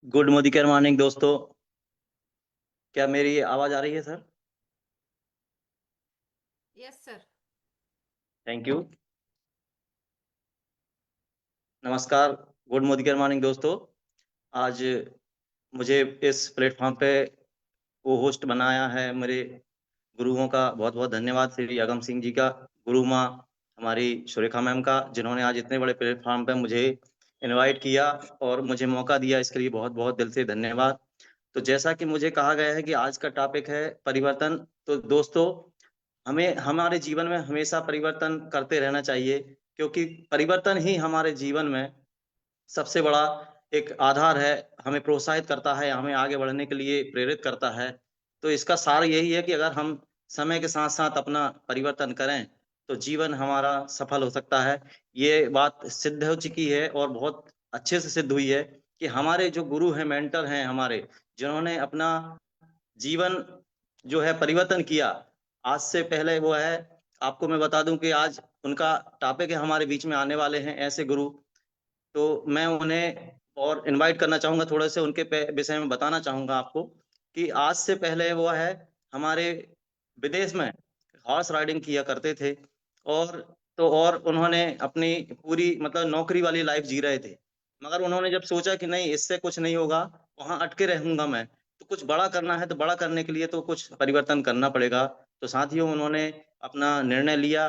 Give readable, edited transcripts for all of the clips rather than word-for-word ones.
Good morning दोस्तों। क्या मेरी आवाज आ रही है sir? Yes sir. Thank you. नमस्कार। गुड मॉर्निंग दोस्तों। आज मुझे इस प्लेटफॉर्म पे को होस्ट बनाया है मेरे गुरुओं का बहुत बहुत धन्यवाद, श्री अगम सिंह जी का, गुरु माँ हमारी सुरेखा मैम का, जिन्होंने आज इतने बड़े प्लेटफॉर्म पे मुझे इनवाइट किया और मुझे मौका दिया। इसके लिए बहुत बहुत दिल से धन्यवाद। तो जैसा कि मुझे कहा गया है कि आज का टॉपिक है परिवर्तन। तो दोस्तों, हमें हमारे जीवन में हमेशा परिवर्तन करते रहना चाहिए, क्योंकि परिवर्तन ही हमारे जीवन में सबसे बड़ा एक आधार है। हमें प्रोत्साहित करता है, हमें आगे बढ़ने के लिए प्रेरित करता है। तो इसका सार यही है कि अगर हम समय के साथ साथ अपना परिवर्तन करें तो जीवन हमारा सफल हो सकता है। ये बात सिद्ध हो चुकी है और बहुत अच्छे से सिद्ध हुई है कि हमारे जो गुरु हैं, मेंटर हैं हमारे, जिन्होंने अपना जीवन जो है परिवर्तन किया आज से पहले, वो है, आपको मैं बता दूं कि आज उनका टॉपिक है, हमारे बीच में आने वाले हैं ऐसे गुरु। तो मैं उन्हें और इनवाइट करना चाहूंगा, थोड़े से उनके विषय में बताना चाहूंगा आपको कि आज से पहले वो है हमारे विदेश में हॉर्स राइडिंग किया करते थे। और तो और उन्होंने अपनी पूरी मतलब नौकरी वाली लाइफ जी रहे थे, मगर उन्होंने जब सोचा कि नहीं, इससे कुछ नहीं होगा, वहां अटके रहूंगा मैं, तो कुछ बड़ा करना है, तो बड़ा करने के लिए तो कुछ परिवर्तन करना पड़ेगा। तो साथियों, उन्होंने अपना निर्णय लिया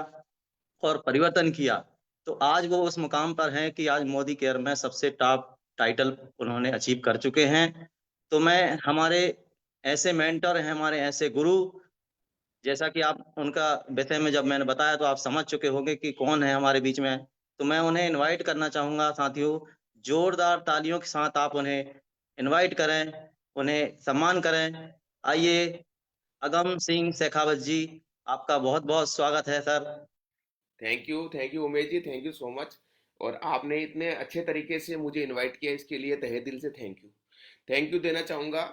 और परिवर्तन किया। तो आज वो उस मुकाम पर हैं कि आज मोदी केयर में सबसे टॉप टाइटल उन्होंने अचीव कर चुके हैं। तो मैं हमारे ऐसे मेंटर हैं, हमारे ऐसे गुरु, जैसा कि आप उनका विषय में जब मैंने बताया तो आप समझ चुके होंगे कि कौन है हमारे बीच में। तो मैं उन्हें इनवाइट करना चाहूंगा साथियों। जोरदार तालियों के साथ आप उन्हें इनवाइट करें, उन्हें सम्मान करें। आइए, अगम सिंह शेखावत जी, आपका बहुत बहुत स्वागत है sir. Thank you Umesh ji, thank you so much. और आपने इतने अच्छे तरीके से मुझे इनवाइट किया, इसके लिए तहे दिल से थैंक यू देना चाहूँगा।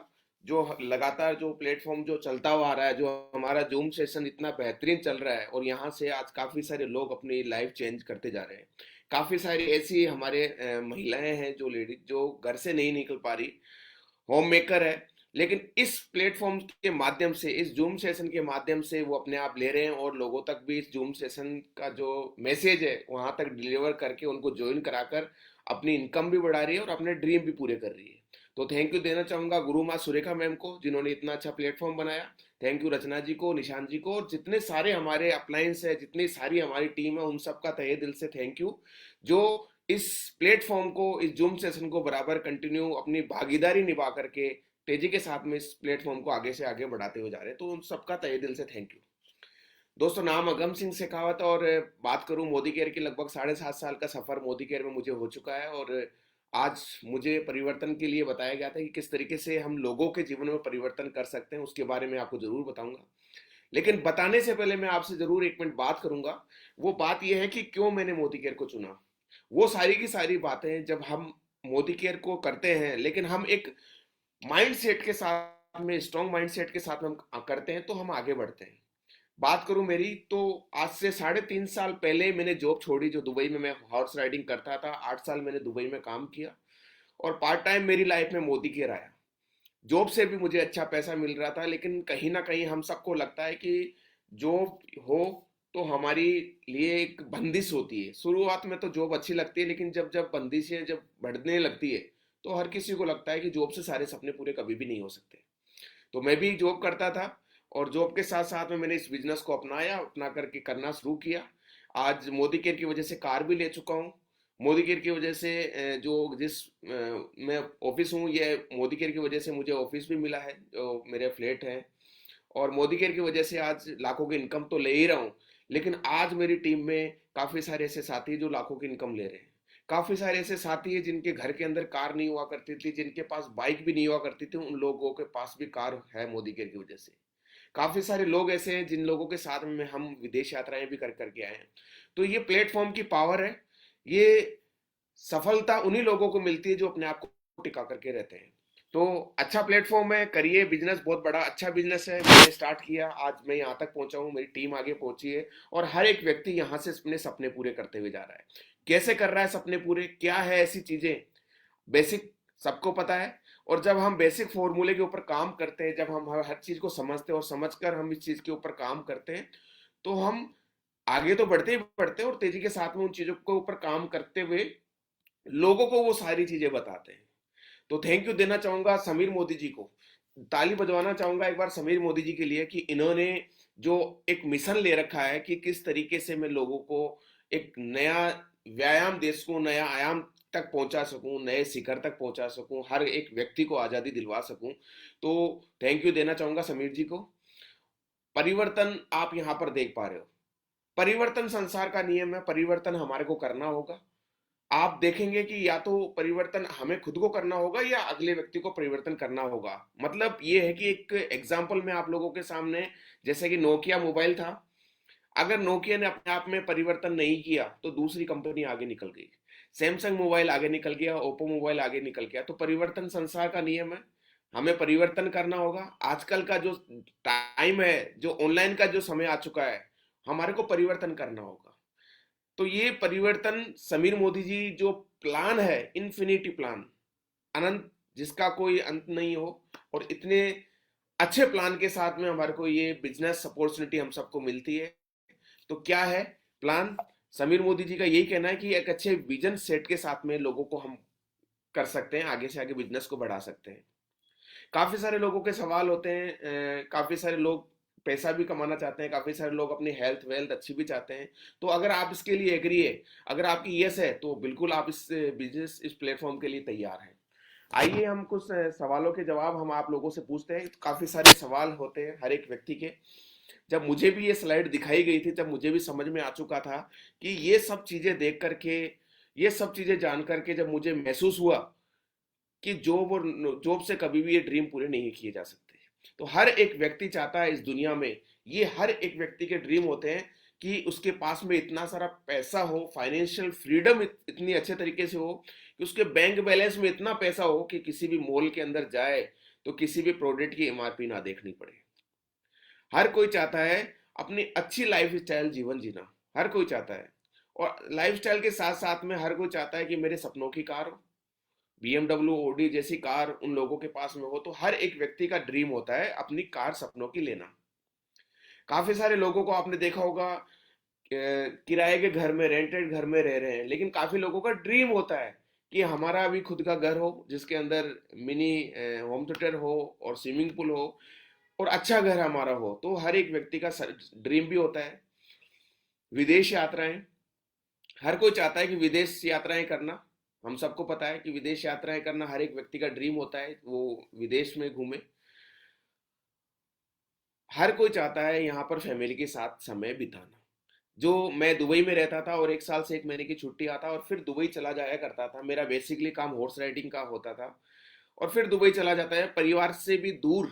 जो लगातार जो प्लेटफॉर्म जो चलता हुआ आ रहा है, जो हमारा जूम सेशन इतना बेहतरीन चल रहा है, और यहाँ से आज काफ़ी सारे लोग अपनी लाइफ चेंज करते जा रहे हैं। काफ़ी सारी ऐसी हमारे महिलाएं हैं, जो लेडीज जो घर से नहीं निकल पा रही, होम मेकर है, लेकिन इस प्लेटफॉर्म के माध्यम से, इस जूम सेशन के माध्यम से वो अपने आप ले रहे हैं, और लोगों तक भी इस जूम सेशन का जो मैसेज है वहां तक डिलीवर करके उनको ज्वाइन कराकर अपनी इनकम भी बढ़ा रही है और अपने ड्रीम भी पूरे कर रही है। तो थैंक यू देना चाहूंगा गुरु माँ सुरेखा मैम को, जिन्होंने इतना अच्छा प्लेटफॉर्म बनाया। थैंक यू रचना जी को, निशान जी को, और जितने सारे हमारे अपलायंस है, जितनी सारी हमारी टीम है, उन सबका तहे दिल से थैंक यू, जो इस प्लेटफॉर्म को, इस जूम सेशन को बराबर कंटिन्यू अपनी भागीदारी निभा करके तेजी के साथ में इस प्लेटफॉर्म को आगे से आगे बढ़ाते हुए जा रहे हैं। तो उन सबका तहे दिल से थैंक यू। दोस्तों, नाम अगम सिंह शेखावत, और बात करूं मोदी केयर की, लगभग 7.5 साल का सफर मोदी केयर में मुझे हो चुका है। और आज मुझे परिवर्तन के लिए बताया गया था कि किस तरीके से हम लोगों के जीवन में परिवर्तन कर सकते हैं, उसके बारे में आपको जरूर बताऊंगा। लेकिन बताने से पहले मैं आपसे जरूर 1 मिनट बात करूंगा। वो बात यह है कि क्यों मैंने मोदी केयर को चुना। वो सारी की सारी बातें जब हम मोदी केयर को करते हैं, लेकिन हम एक माइंड सेट के साथ में, स्ट्रॉन्ग माइंड सेट के साथ में हम करते हैं, तो हम आगे बढ़ते हैं। बात करूं मेरी, तो आज से 3.5 साल पहले मैंने जॉब छोड़ी, जो दुबई में मैं हॉर्स राइडिंग करता था। 8 साल मैंने दुबई में काम किया, और पार्ट टाइम मेरी लाइफ में मोदी केयर आया। जॉब से भी मुझे अच्छा पैसा मिल रहा था, लेकिन कहीं ना कहीं हम सबको लगता है कि जॉब हो तो हमारी लिए एक बंदिश होती है। शुरुआत में तो जॉब अच्छी लगती है, लेकिन जब जब बंदिशें जब बढ़ने लगती है, तो हर किसी को लगता है कि जॉब से सारे सपने पूरे कभी भी नहीं हो सकते। तो मैं भी जॉब करता था, और जॉब के साथ साथ में मैंने इस बिजनेस को अपनाया, अपना करके करना शुरू किया। आज मोदी केयर की वजह से कार भी ले चुका हूँ। मोदी केयर की वजह से जो जिस मैं ऑफिस हूँ, ये मोदी केयर की वजह से मुझे ऑफिस भी मिला है, जो मेरे फ्लैट है। और मोदी केयर की वजह से आज लाखों की इनकम तो ले ही रहा हूँ, लेकिन आज मेरी टीम में काफ़ी सारे ऐसे साथी हैं जो लाखों की इनकम ले रहे हैं। काफ़ी सारे ऐसे साथी हैं जिनके घर के अंदर कार नहीं हुआ करती थी, जिनके पास बाइक भी नहीं हुआ करती थी, उन लोगों के पास भी कार है मोदी केयर की वजह से। काफ़ी सारे लोग ऐसे हैं जिन लोगों के साथ में हम विदेश यात्राएं भी कर करके आए हैं। तो ये प्लेटफॉर्म की पावर है। ये सफलता उन्हीं लोगों को मिलती है जो अपने आप को टिका करके रहते हैं। तो अच्छा प्लेटफॉर्म है, करिए। बिजनेस बहुत बड़ा अच्छा बिजनेस है, मैंने स्टार्ट किया, आज मैं यहाँ तक पहुंचा हूँ, मेरी टीम आगे पहुंची है, और हर एक व्यक्ति यहाँ से अपने सपने पूरे करते हुए जा रहा है। कैसे कर रहा है सपने पूरे, क्या है ऐसी चीजें, बेसिक सबको पता है। और जब हम बेसिक फॉर्मूले के ऊपर काम करते हैं, जब हम हर चीज को समझते हैं और समझकर हम इस चीज के ऊपर काम करते हैं, तो हम आगे तो बढ़ते ही बढ़ते हैं, और तेजी के साथ में उन चीजों के ऊपर काम करते हुए लोगों को वो सारी चीजें बताते हैं। तो थैंक यू देना चाहूंगा समीर मोदी जी को, ताली बजवाना चाहूंगा एक बार समीर मोदी जी के लिए, कि इन्होंने जो एक मिशन ले रखा है कि किस तरीके से मैं लोगों को एक नया व्यायाम दे सकूं, नया आयाम तक पहुंचा सकूं, नए शिखर तक पहुंचा सकूं, हर एक व्यक्ति को आजादी दिलवा सकूं। तो थैंक यू देना चाहूंगा समीर जी को। परिवर्तन आप यहां पर देख पा रहे हो, परिवर्तन संसार का नियम है, परिवर्तन हमारे को करना होगा। आप देखेंगे कि या तो परिवर्तन हमें खुद को करना होगा या अगले व्यक्ति को परिवर्तन करना होगा। मतलब ये है कि एक एग्जाम्पल मैं आप लोगों के सामने, जैसे कि नोकिया मोबाइल था, अगर नोकिया ने अपने आप में परिवर्तन नहीं किया तो दूसरी कंपनी आगे निकल गई, सैमसंग मोबाइल आगे निकल गया, ओप्पो मोबाइल आगे निकल गया। तो परिवर्तन संसार का नियम है, हमें परिवर्तन करना होगा। आजकल का जो टाइम है, जो ऑनलाइन का जो समय आ चुका है, हमारे को परिवर्तन करना होगा। तो ये परिवर्तन समीर मोदी जी जो प्लान है, इन्फिनिटी प्लान, अनंत, जिसका कोई अंत नहीं हो, और इतने अच्छे प्लान के साथ में हमारे को ये बिजनेस अपॉर्चुनिटी हम सबको मिलती है। तो क्या है प्लान? समीर मोदी जी का यही कहना है कि एक अच्छे विजन सेट के साथ में लोगों को हम कर सकते हैं, आगे से आगे बिजनेस को बढ़ा सकते हैं। काफी सारे लोगों के सवाल होते हैं, काफी सारे लोग पैसा भी कमाना चाहते हैं, काफी सारे लोग अपनी हेल्थ वेल्थ अच्छी भी चाहते हैं। तो अगर आप इसके लिए एग्री है, अगर आपकी यस है, तो बिल्कुल आप इस बिजनेस, इस प्लेटफॉर्म के लिए तैयार हैं। आइए हम कुछ सवालों के जवाब हम आप लोगों से पूछते हैं। काफी सारे सवाल होते हैं हर एक व्यक्ति के। जब मुझे भी ये स्लाइड दिखाई गई थी, तब मुझे भी समझ में आ चुका था कि ये सब चीजें देख करके, ये सब चीजें जान करके जब मुझे महसूस हुआ कि जॉब और जॉब से कभी भी ये ड्रीम पूरे नहीं किए जा सकते। तो हर एक व्यक्ति चाहता है इस दुनिया में, ये हर एक व्यक्ति के ड्रीम होते हैं कि उसके पास में इतना सारा पैसा हो, फाइनेंशियल फ्रीडम इतनी अच्छे तरीके से हो कि उसके बैंक बैलेंस में इतना पैसा हो कि किसी भी मॉल के अंदर जाए तो किसी भी प्रोडक्ट की एमआरपी ना देखनी पड़े। हर कोई चाहता है अपनी अच्छी लाइफ स्टाइल जीवन जीना, हर कोई चाहता है। और लाइफ स्टाइल के साथ साथ में हर कोई चाहता है कि मेरे सपनों की कार हो, BMW ओडी जैसी कार उन लोगों के पास में हो। तो हर एक व्यक्ति का ड्रीम होता है अपनी कार सपनों की लेना। काफी सारे लोगों को आपने देखा होगा किराए के घर में, रेंटेड घर में रह रहे हैं, लेकिन काफी लोगों का ड्रीम होता है कि हमारा भी खुद का घर हो, जिसके अंदर मिनी होम थिएटर हो और स्विमिंग पूल हो और अच्छा घर हमारा हो। तो हर एक व्यक्ति का ड्रीम भी होता है। विदेश यात्राएं, हर कोई चाहता है कि विदेश यात्राएं करना। हम सबको पता है कि विदेश यात्राएं करना हर एक व्यक्ति का ड्रीम होता है, वो विदेश में घूमे। हर कोई चाहता है यहाँ पर फैमिली के साथ समय बिताना। जो मैं दुबई में रहता था और 1 साल से 1 महीने की छुट्टी आता और फिर दुबई चला जाया करता था। मेरा बेसिकली काम हॉर्स राइडिंग का होता था, और फिर दुबई चला जाता है, परिवार से भी दूर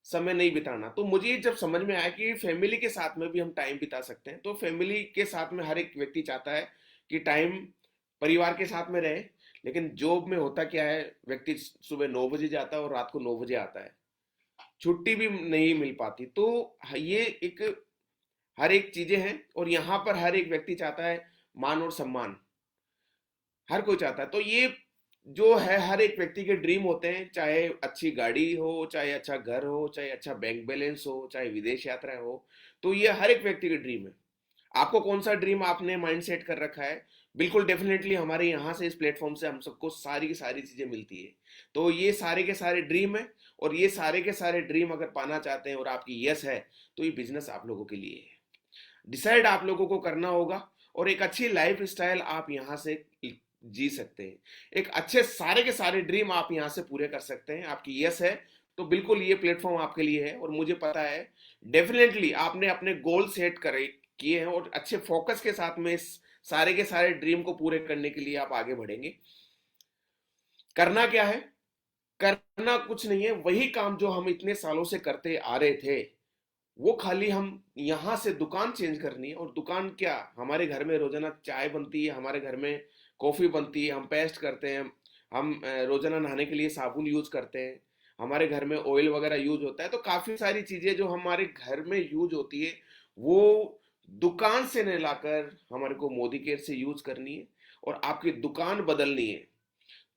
समय नहीं बिताना। तो मुझे जब समझ में आया कि फैमिली के साथ में भी हम टाइम बिता सकते हैं, तो फैमिली के साथ में हर एक व्यक्ति चाहता है कि टाइम परिवार के साथ में रहे। लेकिन जॉब में होता क्या है, व्यक्ति सुबह 9 बजे जाता है और रात को 9 बजे आता है, छुट्टी भी नहीं मिल पाती। तो ये एक हर एक चीजें हैं, और यहाँ पर हर एक व्यक्ति चाहता है मान और सम्मान, हर कोई चाहता है। तो ये जो है हर एक व्यक्ति के ड्रीम होते हैं, चाहे अच्छी गाड़ी हो, चाहे अच्छा घर हो, चाहे अच्छा बैंक बैलेंस हो, चाहे विदेश यात्रा हो। तो ये हर एक व्यक्ति के ड्रीम है। आपको कौन सा ड्रीम आपने माइंड सेट कर रखा है? बिल्कुल डेफिनेटली हमारे यहाँ से, इस प्लेटफॉर्म से हम सबको सारी की सारी चीजें मिलती है। तो ये सारे के सारे ड्रीम है, और ये सारे के सारे ड्रीम अगर पाना चाहते हैं और आपकी यस है, तो ये बिजनेस आप लोगों के लिए है। डिसाइड आप लोगों को करना होगा, और एक अच्छी लाइफ स्टाइल आप यहाँ से जी सकते हैं। एक अच्छे सारे के सारे ड्रीम आप यहाँ से पूरे कर सकते हैं। आपकी यस है तो बिल्कुल ये प्लेटफॉर्म आपके लिए है। और मुझे पता है डेफिनेटली आपने अपने गोल सेट करे किए हैं, और अच्छे फोकस के साथ में इस सारे के सारे ड्रीम को पूरे करने के लिए आप आगे बढ़ेंगे। करना क्या है? करना कुछ नहीं है, वही काम जो हम इतने सालों से करते आ रहे थे, वो खाली हम यहाँ से दुकान चेंज करनी है। और दुकान क्या, हमारे घर में रोजाना चाय बनती है, हमारे घर में कॉफी बनती है, हम पेस्ट करते हैं, हम रोजाना नहाने के लिए साबुन यूज करते हैं, हमारे घर में ऑयल वगैरह यूज होता है। तो काफी सारी चीजें जो हमारे घर में यूज होती है, वो दुकान से नहीं लाकर हमारे को मोदी केयर से यूज करनी है, और आपकी दुकान बदलनी है।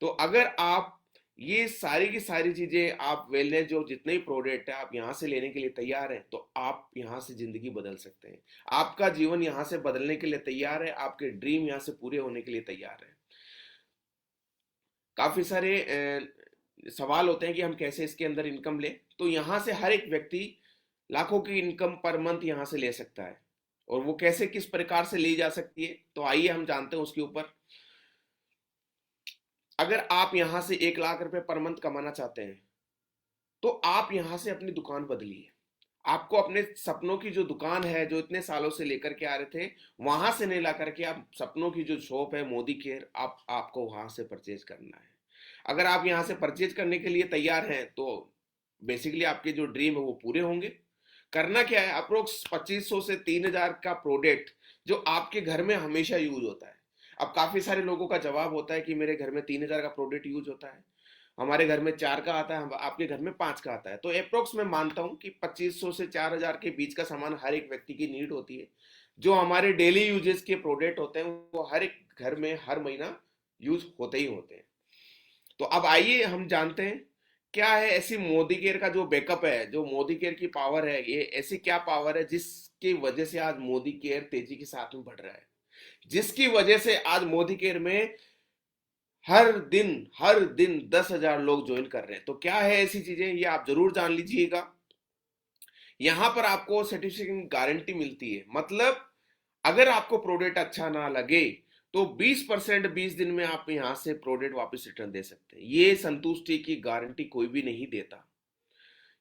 तो अगर आप ये सारी की सारी चीजें आप वेलनेस जो जितने ही प्रोडक्ट है आप यहाँ से लेने के लिए तैयार हैं, तो आप यहाँ से जिंदगी बदल सकते हैं। आपका जीवन यहाँ से बदलने के लिए तैयार है, आपके ड्रीम यहाँ से पूरे होने के लिए तैयार है। काफी सारे सवाल होते हैं कि हम कैसे इसके अंदर इनकम ले, तो यहाँ से हर एक व्यक्ति लाखों की इनकम पर मंथ यहाँ से ले सकता है। और वो कैसे किस प्रकार से ली जा सकती है, तो आइए हम जानते हैं उसके ऊपर। अगर आप यहाँ से 1 लाख रुपए पर मंथ कमाना चाहते हैं, तो आप यहाँ से अपनी दुकान बदलिए। आपको अपने सपनों की जो दुकान है, जो इतने सालों से लेकर के आ रहे थे, वहां से नहीं ला करके आप सपनों की जो शॉप है मोदी केयर, आपको वहां से परचेज करना है। अगर आप यहाँ से परचेज करने के लिए तैयार हैं, तो बेसिकली आपके जो ड्रीम है वो पूरे होंगे। करना क्या है, अप्रोक्स 2500 से 3000 का प्रोडक्ट जो आपके घर में हमेशा यूज होता है। अब काफी सारे लोगों का जवाब होता है कि मेरे घर में 3000 का प्रोडक्ट यूज होता है, हमारे घर में 4 का आता है, आपके घर में 5 का आता है। तो अप्रोक्स मैं मानता हूं कि 2500 से 4000 के बीच का सामान हर एक व्यक्ति की नीड होती है। जो हमारे डेली यूजेस के प्रोडक्ट होते हैं वो हर एक घर में हर महीना यूज होते ही होते हैं। तो अब आइए हम जानते हैं क्या है ऐसी मोदी केयर का जो बैकअप है, जो मोदी केयर की पावर है, ये ऐसी क्या पावर है जिसकी वजह से आज मोदी केयर तेजी के साथ में बढ़ रहा है, जिसकी वजह से आज मोदी केयर में हर दिन 10,000 लोग ज्वाइन कर रहे हैं। तो क्या है ऐसी चीजें, ये आप जरूर जान लीजिएगा। यहां पर आपको सर्टिफिकेशन गारंटी मिलती है, मतलब अगर आपको प्रोडक्ट अच्छा ना लगे तो 20% 20 दिन में आप यहां से प्रोडक्ट वापस रिटर्न दे सकते हैं। ये संतुष्टि की गारंटी कोई भी नहीं देता।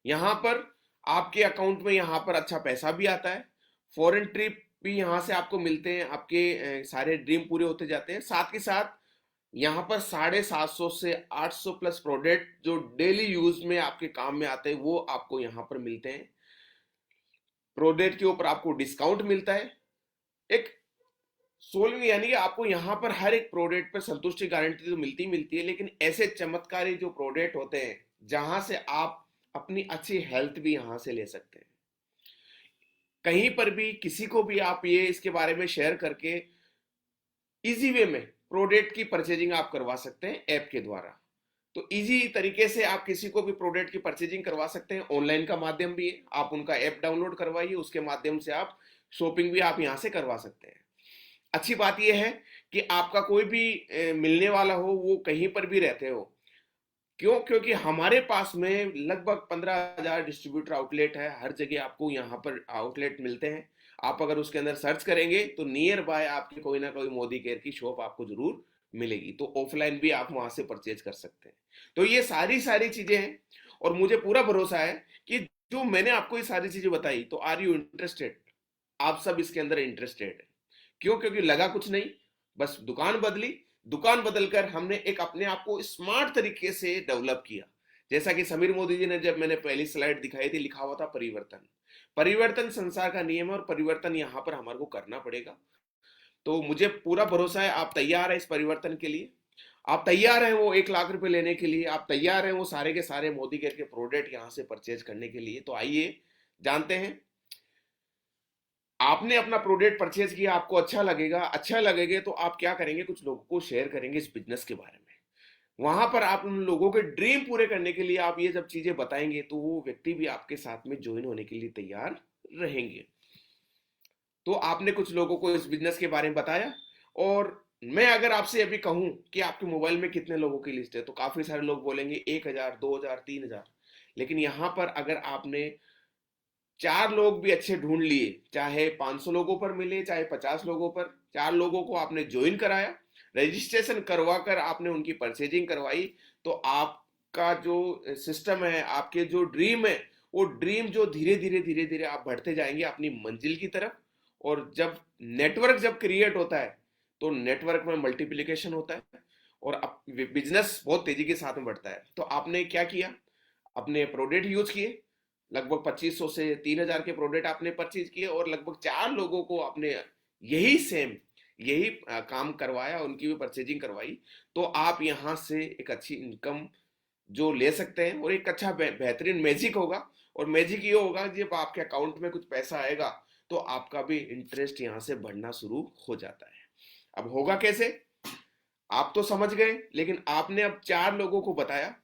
यहां पर आपके अकाउंट में यहां पर अच्छा पैसा भी आता है, फॉरेन ट्रिप भी यहां से आपको मिलते हैं, आपके सारे ड्रीम पूरे होते जाते हैं। साथ ही साथ यहाँ पर 750 से 800 प्लस प्रोडक्ट जो डेली यूज में आपके काम में आते हैं वो आपको यहाँ पर मिलते हैं। प्रोडक्ट के ऊपर आपको डिस्काउंट मिलता है। एक सोल्विंग यानी कि आपको यहाँ पर हर एक प्रोडक्ट पर संतुष्टि गारंटी तो मिलती है, लेकिन ऐसे चमत्कारी जो प्रोडक्ट होते हैं जहां से आप अपनी अच्छी हेल्थ भी यहां से ले सकते हैं। कहीं पर भी किसी को भी आप ये इसके बारे में शेयर करके इजी वे में प्रोडक्ट की परचेजिंग आप करवा सकते हैं ऐप के द्वारा। तो इजी तरीके से आप किसी को भी प्रोडक्ट की परचेजिंग करवा सकते हैं। ऑनलाइन का माध्यम भी है, आप उनका ऐप डाउनलोड करवाइए, उसके माध्यम से आप शॉपिंग भी आप यहां से करवा सकते हैं। अच्छी बात यह है कि आपका कोई भी मिलने वाला हो, वो कहीं पर भी रहते हो, क्यों, क्योंकि हमारे पास में लगभग 15,000 डिस्ट्रीब्यूटर आउटलेट है। हर जगह आपको यहाँ पर आउटलेट मिलते हैं। आप अगर उसके अंदर सर्च करेंगे तो नियर बाय आपके कोई ना कोई मोदी केयर की शॉप आपको जरूर मिलेगी। तो ऑफलाइन भी आप वहां से परचेज कर सकते हैं। तो ये सारी सारी चीजें हैं और मुझे पूरा भरोसा है कि जो मैंने आपको ये सारी चीजें बताई, तो आर यू इंटरेस्टेड? आप सब इसके अंदर इंटरेस्टेड है। क्यों? क्योंकि लगा कुछ नहीं, बस दुकान बदली। दुकान बदलकर हमने एक अपने आप को स्मार्ट तरीके से डेवलप किया। जैसा कि समीर मोदी जी ने, जब मैंने पहली स्लाइड दिखाई थी, लिखा हुआ था परिवर्तन। परिवर्तन संसार का नियम है और परिवर्तन यहां पर हमारे को करना पड़ेगा। तो मुझे पूरा भरोसा है आप तैयार है इस परिवर्तन के लिए। आप तैयार हैं वो 1 लाख रुपए लेने के लिए, आप तैयार हैं वो सारे के सारे मोदी केयर के प्रोडक्ट यहां से परचेज करने के लिए। तो आइए जानते हैं। आपने अपना प्रोडक्ट परचेज किया, आपको अच्छा लगेगा, अच्छा लगेगा तो आप क्या करेंगे, कुछ लोगों को शेयर करेंगे इस बिजनेस के बारे में। वहां पर आप उन लोगों के ड्रीम पूरे करने के लिए आप ये जब चीजें बताएंगे, तो वो व्यक्ति भी आपके साथ में ज्वाइन होने के लिए तैयार रहेंगे। तो आपने कुछ लोगों को इस बिजनेस के बारे में बताया, और मैं अगर आपसे अभी कहूं कि आपके मोबाइल में कितने लोगों की लिस्ट है, तो काफी सारे लोग बोलेंगे 1,000, 2,000, 3,000। लेकिन यहां पर अगर आपने 4 लोग भी अच्छे ढूंढ लिए, चाहे 500 लोगों पर मिले, चाहे 50 लोगों पर, 4 लोगों को आपने ज्वाइन कराया, रजिस्ट्रेशन करवा कर आपने उनकी परचेजिंग करवाई, तो आपका जो सिस्टम है, आपके जो ड्रीम है, वो ड्रीम जो धीरे धीरे धीरे धीरे आप बढ़ते जाएंगे अपनी मंजिल की तरफ। और जब नेटवर्क जब क्रिएट होता है, तो नेटवर्क में मल्टीप्लिकेशन होता है और बिजनेस बहुत तेजी के साथ में बढ़ता है। तो आपने क्या किया, अपने प्रोडक्ट यूज किए, लगभग 2500 से 3000 के प्रोडक्ट आपने परचेज किए, और लगभग 4 लोगों को आपने यही सेम यही काम करवाया, उनकी भी परचेजिंग करवाई। तो आप यहां से एक अच्छी इनकम जो ले सकते हैं, और एक अच्छा बेहतरीन मैजिक होगा। और मैजिक ये होगा जब आपके अकाउंट में कुछ पैसा आएगा, तो आपका भी इंटरेस्ट यहां से बढ़ना शुरू हो जाता है। अब होगा कैसे, आप तो समझ गए, लेकिन आपने अब 4 लोगों को बताया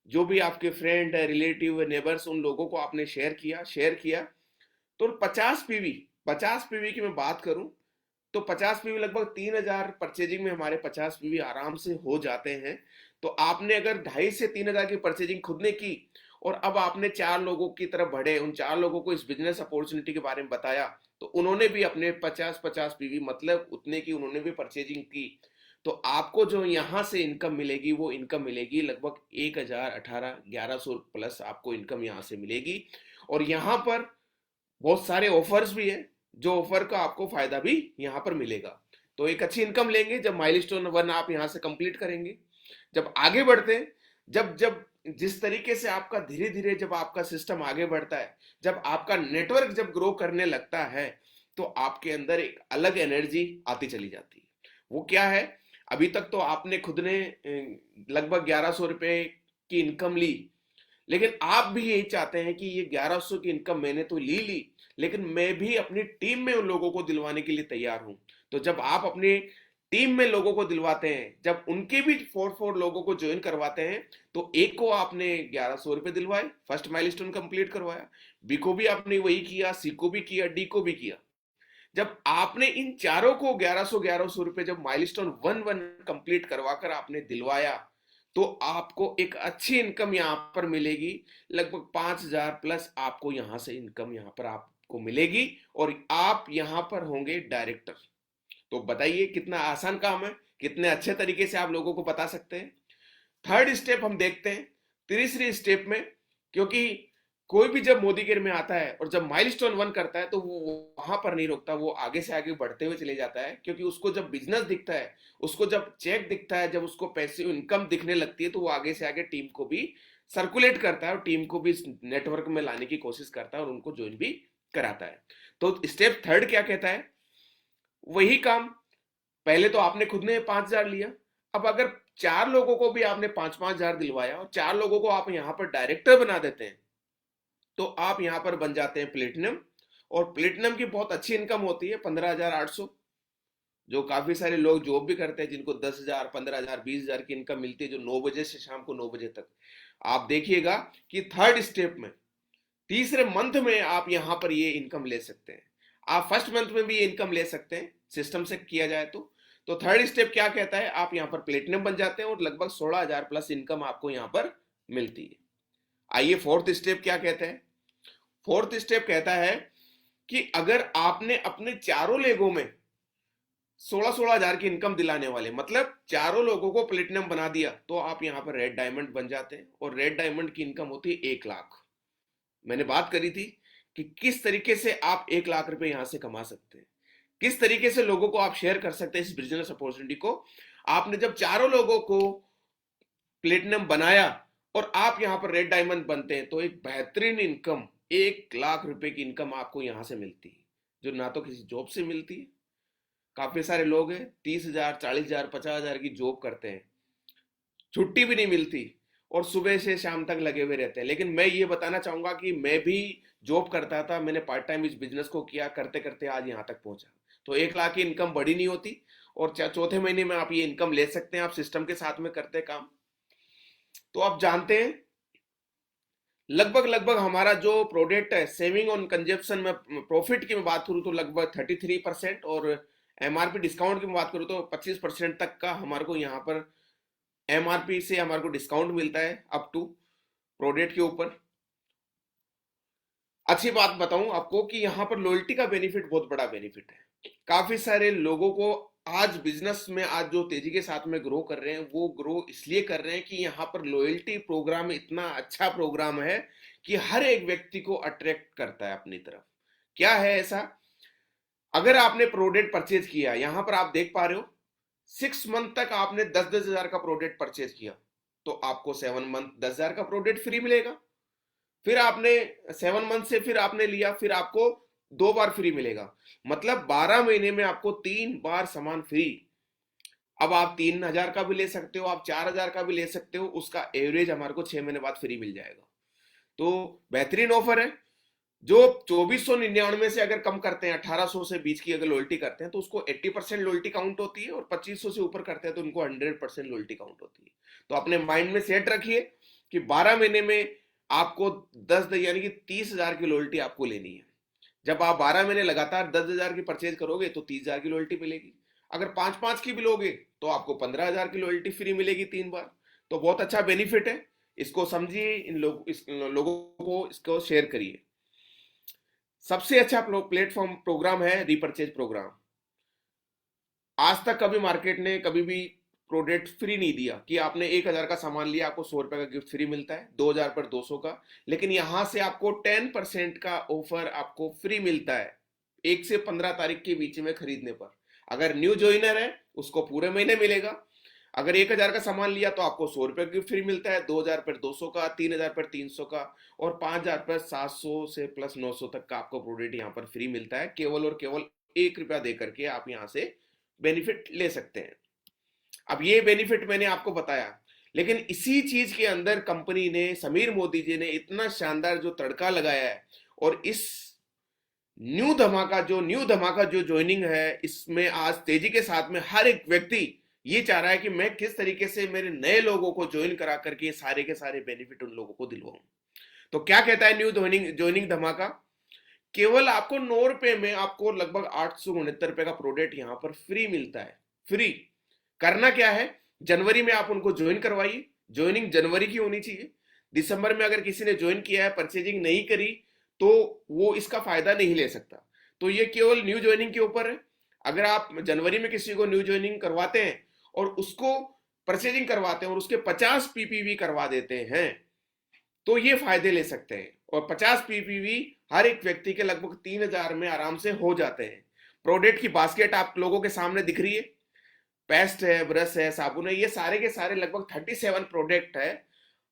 जो भी आपके फ्रेंड है, रिलेटिव है, नेबर्स, उन लोगों को आपने शेयर किया। तो 50 पीवी, 50 पीवी की मैं बात करूं तो 50 पीवी लगभग 3,000 परचेजिंग में हमारे 50 पीवी आराम से हो जाते हैं। तो आपने अगर 2,500 से 3,000 की परचेजिंग खुद ने की और अब आपने 4 लोगों की तरफ बढ़े, उन 4 लोगों को इस बिजनेस अपॉर्चुनिटी के बारे में बताया, तो उन्होंने भी अपने 50-50 पीवी मतलब उतने की उन्होंने भी परचेजिंग की। तो आपको जो यहाँ से इनकम मिलेगी वो इनकम मिलेगी लगभग 1,000, 18, 1,100 प्लस आपको इनकम यहाँ से मिलेगी। और यहाँ पर बहुत सारे ऑफर्स भी है, जो ऑफर का आपको फायदा भी यहाँ पर मिलेगा। तो एक अच्छी इनकम लेंगे जब माइलस्टोन 1 आप यहाँ से कंप्लीट करेंगे। जब आगे बढ़ते हैं, जब जब जिस तरीके से आपका धीरे धीरे जब आपका सिस्टम आगे बढ़ता है, जब आपका नेटवर्क जब ग्रो करने लगता है, तो आपके अंदर एक अलग एनर्जी आती चली जाती है। वो क्या है? अभी तक तो आपने खुद ने लगभग 1,100 रुपए की इनकम ली, लेकिन आप भी यही चाहते हैं कि ये 1,100 की इनकम मैंने तो ली, लेकिन मैं भी अपनी टीम में उन लोगों को दिलवाने के लिए तैयार हूं। तो जब आप अपनी टीम में लोगों को दिलवाते हैं, जब उनके भी 4 लोगों को ज्वाइन करवाते हैं, तो एक को आपने 1,100 रुपए दिलवाए, फर्स्ट माइलस्टोन कंप्लीट करवाया, बी को भी आपने वही किया, सी को भी किया, डी को भी किया। जब आपने इन चारों को 1,100 जब माइलस्टोन 1 कंप्लीट करवाकर आपने दिलवाया, तो आपको एक अच्छी इनकम यहां पर मिलेगी। लगभग 5,000 प्लस आपको यहां से इनकम यहां पर आपको मिलेगी और आप यहां पर होंगे डायरेक्टर। तो बताइए कितना आसान काम है, कितने अच्छे तरीके से आप लोगों को बता सकते हैं। थर्ड स्टेप हम देखते हैं। तीसरी स्टेप में, क्योंकि कोई भी जब मोदी केयर में आता है और जब माइलस्टोन 1 करता है, तो वो वहां पर नहीं रुकता, वो आगे से आगे बढ़ते हुए चले जाता है। क्योंकि उसको जब बिजनेस दिखता है, उसको जब चेक दिखता है, जब उसको पैसे इनकम दिखने लगती है, तो वो आगे से आगे टीम को भी सर्कुलेट करता है और टीम को भी इस नेटवर्क में लाने की कोशिश करता है और उनको ज्वाइन भी कराता है। तो स्टेप थर्ड क्या कहता है? वही काम, पहले तो आपने खुद ने 5,000 लिया, अब अगर 4 लोगों को भी आपने 5-5 हजार दिलवाया और 4 लोगों को आप यहां पर डायरेक्टर बना देते हैं, तो आप यहां पर बन जाते हैं प्लेटिनम। और प्लेटिनम की बहुत अच्छी इनकम होती है, 15,800। जो काफी सारे लोग जॉब भी करते हैं, जिनको 10,000, 15,000, 20,000 की इनकम मिलती है, जो 9 बजे से शाम को 9 बजे तक। आप देखिएगा कि थर्ड स्टेप में, तीसरे मंथ में आप यहां पर ये इनकम ले सकते हैं। आप फर्स्ट मंथ में भी ये इनकम ले सकते हैं, सिस्टम से किया जाए तो थर्ड स्टेप क्या कहता है? आप यहां पर प्लेटिनम बन जाते हैं और लगभग 16,000 प्लस इनकम आपको यहां पर मिलती है। आइए फोर्थ स्टेप क्या कहते हैं? फोर्थ स्टेप कहता है कि अगर आपने अपने चारों लोगों में 16-16 हजार की इनकम दिलाने वाले, मतलब चारों लोगों को प्लेटिनम बना दिया, तो आप यहां पर रेड डायमंड बन जाते हैं और रेड डायमंड की इनकम होती है 1 लाख। मैंने बात करी थी कि किस तरीके से आप 1 लाख रुपए यहां से कमा सकते हैं, किस तरीके से लोगों को आप शेयर कर सकते हैं इस बिजनेस अपॉर्चुनिटी को। आपने जब चारों लोगों को प्लेटिनम बनाया और आप यहां पर रेड डायमंड बनते हैं, तो एक बेहतरीन इनकम, 1 लाख रुपए की इनकम आपको यहां से मिलती है, जो ना तो किसी जॉब से मिलती है। काफी सारे लोग हैं 30,000, 40,000, 50,000 की जॉब करते हैं, छुट्टी भी नहीं मिलती और सुबह से शाम तक लगे हुए रहते हैं। लेकिन मैं ये बताना चाहूंगा कि मैं भी जॉब करता था, मैंने पार्ट टाइम इस बिजनेस को किया, करते करते आज यहाँ तक पहुंचा। तो 1 लाख की इनकम बड़ी नहीं होती और चौथे महीने में आप ये इनकम ले सकते हैं, आप सिस्टम के साथ में करते काम। तो आप जानते हैं लगभग लगभग हमारा जो प्रोडक्ट है, सेविंग ऑन कंजप्शन में प्रॉफिट की मैं बात करूं तो लगभग 33%, और एमआरपी डिस्काउंट की मैं बात करूं तो 25% तक का हमारे को यहाँ पर एमआरपी से हमारे को डिस्काउंट मिलता है अप टू प्रोडक्ट के ऊपर। अच्छी बात बताऊं आपको कि यहाँ पर लॉयल्टी का बेनिफिट बहुत बड़ा बेनिफिट है। काफी सारे लोगों को आज बिजनेस में, आज जो तेजी के साथ में ग्रो कर रहे हैं, वो ग्रो इसलिए कर रहे हैं कि यहाँ पर लॉयल्टी प्रोग्राम इतना अच्छा प्रोग्राम है कि हर एक व्यक्ति को अट्रैक्ट करता है अपनी तरफ। क्या है ऐसा? अगर आपने प्रोडक्ट परचेज किया, यहां पर आप देख पा रहे हो 6 मंथ तक आपने 10-10 हजार का प्रोडक्ट परचेज किया, तो आपको 7 मंथ 10,000 का प्रोडक्ट फ्री मिलेगा। फिर आपने 7 मंथ से फिर आपने लिया, फिर आपको 2 बार फ्री मिलेगा। मतलब 12 महीने में आपको 3 बार सामान फ्री। अब आप 3,000 का भी ले सकते हो, आप 4,000 का भी ले सकते हो, उसका एवरेज हमारे को 6 महीने बाद फ्री मिल जाएगा। तो बेहतरीन ऑफर है। जो 2499 से अगर कम करते हैं, 1800 से बीच की अगर लॉयल्टी करते हैं, तो उसको 80% लॉयल्टी काउंट होती है, और 2500 से ऊपर करते हैं तो उनको 100% लॉयल्टी काउंट होती है। तो अपने माइंड में सेट रखिए कि 12 महीने में आपको 10 यानी कि 30,000 की लॉयल्टी आपको लेनी है। जब आप 12 महीने लगातार 10,000 की परचेज करोगे तो 30,000 की लॉयल्टी मिलेगी। अगर 5-5 की भी लोगे तो आपको 15,000 की लॉयल्टी फ्री मिलेगी 3 बार। तो बहुत अच्छा बेनिफिट है, इसको समझिए, इस लोगों को इसको शेयर करिए। सबसे अच्छा प्लेटफॉर्म प्रोग्राम है रीपर्चेज प्रोग्राम। आज तक कभी मार्केट ने कभी भी प्रोडक्ट फ्री नहीं दिया कि आपने 1,000 का सामान लिया आपको 100 रुपए का गिफ्ट फ्री मिलता है, 2,000 पर 200 का। लेकिन यहां से आपको 10% का ऑफर आपको फ्री मिलता है 1 से 15 तारीख के बीच में खरीदने पर। अगर न्यू ज्वाइनर है उसको पूरे महीने मिलेगा। अगर 1,000 का सामान लिया तो आपको 100 रुपए गिफ्ट फ्री मिलता है, 2,000 पर 200 का, 3,000 पर 300 का, और 5,000 पर 700 से प्लस 900 तक का आपको प्रोडक्ट यहाँ पर फ्री मिलता है। केवल और केवल 1 रुपया दे करके आप यहाँ से बेनिफिट ले सकते हैं। अब ये बेनिफिट मैंने आपको बताया, लेकिन इसी चीज के अंदर कंपनी ने, समीर मोदी जी ने इतना शानदार जो तड़का लगाया है, और इस न्यू धमाका जो ज्वाइनिंग है, इसमें आज तेजी के साथ में हर एक व्यक्ति ये चाह रहा है कि मैं किस तरीके से मेरे नए लोगों को ज्वाइन करा करके सारे के सारे बेनिफिट उन लोगों को दिलवाऊं। तो क्या कहता है न्यू ज्वाइनिंग धमाका? केवल आपको 9 रुपए में आपको लगभग 869 रुपए का प्रोडक्ट यहां पर फ्री मिलता है। फ्री करना क्या है, जनवरी में आप उनको ज्वाइन करवाइए। ज्वाइनिंग जनवरी की होनी चाहिए। दिसंबर में अगर किसी ने ज्वाइन किया है, परचेजिंग नहीं करी, तो वो इसका फायदा नहीं ले सकता। तो ये केवल न्यू ज्वाइनिंग के ऊपर है। अगर आप जनवरी में किसी को न्यू ज्वाइनिंग करवाते हैं और उसको परचेजिंग करवाते हैं और उसके 50 पीपीवी करवा देते हैं, तो ये फायदे ले सकते हैं। और 50 पीपीवी हर एक व्यक्ति के लगभग 3,000 में आराम से हो जाते हैं। प्रोडक्ट की बास्केट आप लोगों के सामने दिख रही है, पेस्ट है, ब्रश है, साबुन है, ये सारे के सारे लगभग 37 प्रोडक्ट है।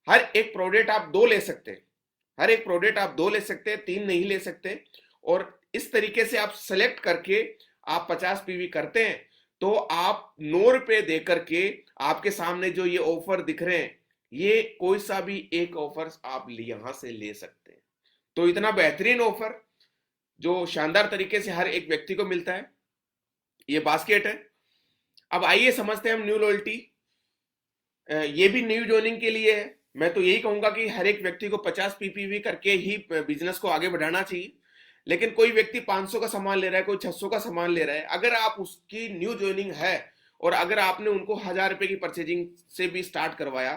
हर एक प्रोडक्ट आप दो ले सकते हैं, हर एक प्रोडक्ट आप दो ले सकते हैं, 3 नहीं ले सकते। और इस तरीके से आप सेलेक्ट करके आप 50 पीवी करते हैं, तो आप 9 रुपए दे करके आपके सामने जो ये ऑफर दिख रहे हैं, ये कोई सा भी एक ऑफर आप यहां से ले सकते हैं। तो इतना बेहतरीन ऑफर जो शानदार तरीके से हर एक व्यक्ति को मिलता है, ये बास्केट है। अब आइए समझते हैं हम न्यू लॉयल्टी। ये भी न्यू ज्वाइनिंग के लिए है। मैं तो यही कहूंगा कि हर एक व्यक्ति को 50 पीपीवी करके ही बिजनेस को आगे बढ़ाना चाहिए। लेकिन कोई व्यक्ति 500 का सामान ले रहा है, कोई 600 का सामान ले रहा है, अगर आप उसकी न्यू ज्वाइनिंग है और अगर आपने उनको 1,000 रुपए की परचेजिंग से भी स्टार्ट करवाया,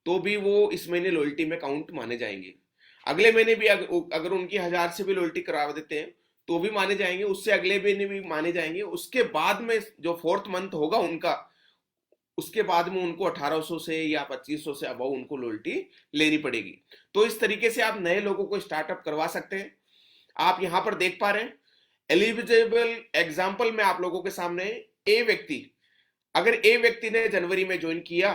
तो भी वो इस महीने लॉयल्टी में काउंट माने जाएंगे। अगले महीने भी अगर उनकी 1,000 से भी लॉयल्टी करवा देते हैं तो भी माने जाएंगे, उससे अगले महीने भी माने जाएंगे। उसके बाद में जो 4th मंथ होगा उनका, उसके बाद में उनको 1,800 से या 2,500 से अबव उनको लॉयल्टी लेनी पड़ेगी। तो इस तरीके से आप नए लोगों को स्टार्टअप करवा सकते हैं। आप यहां पर देख पा रहे हैं एलिजिबल एग्जाम्पल में आप लोगों के सामने। ए व्यक्ति, अगर ए व्यक्ति ने जनवरी में ज्वाइन किया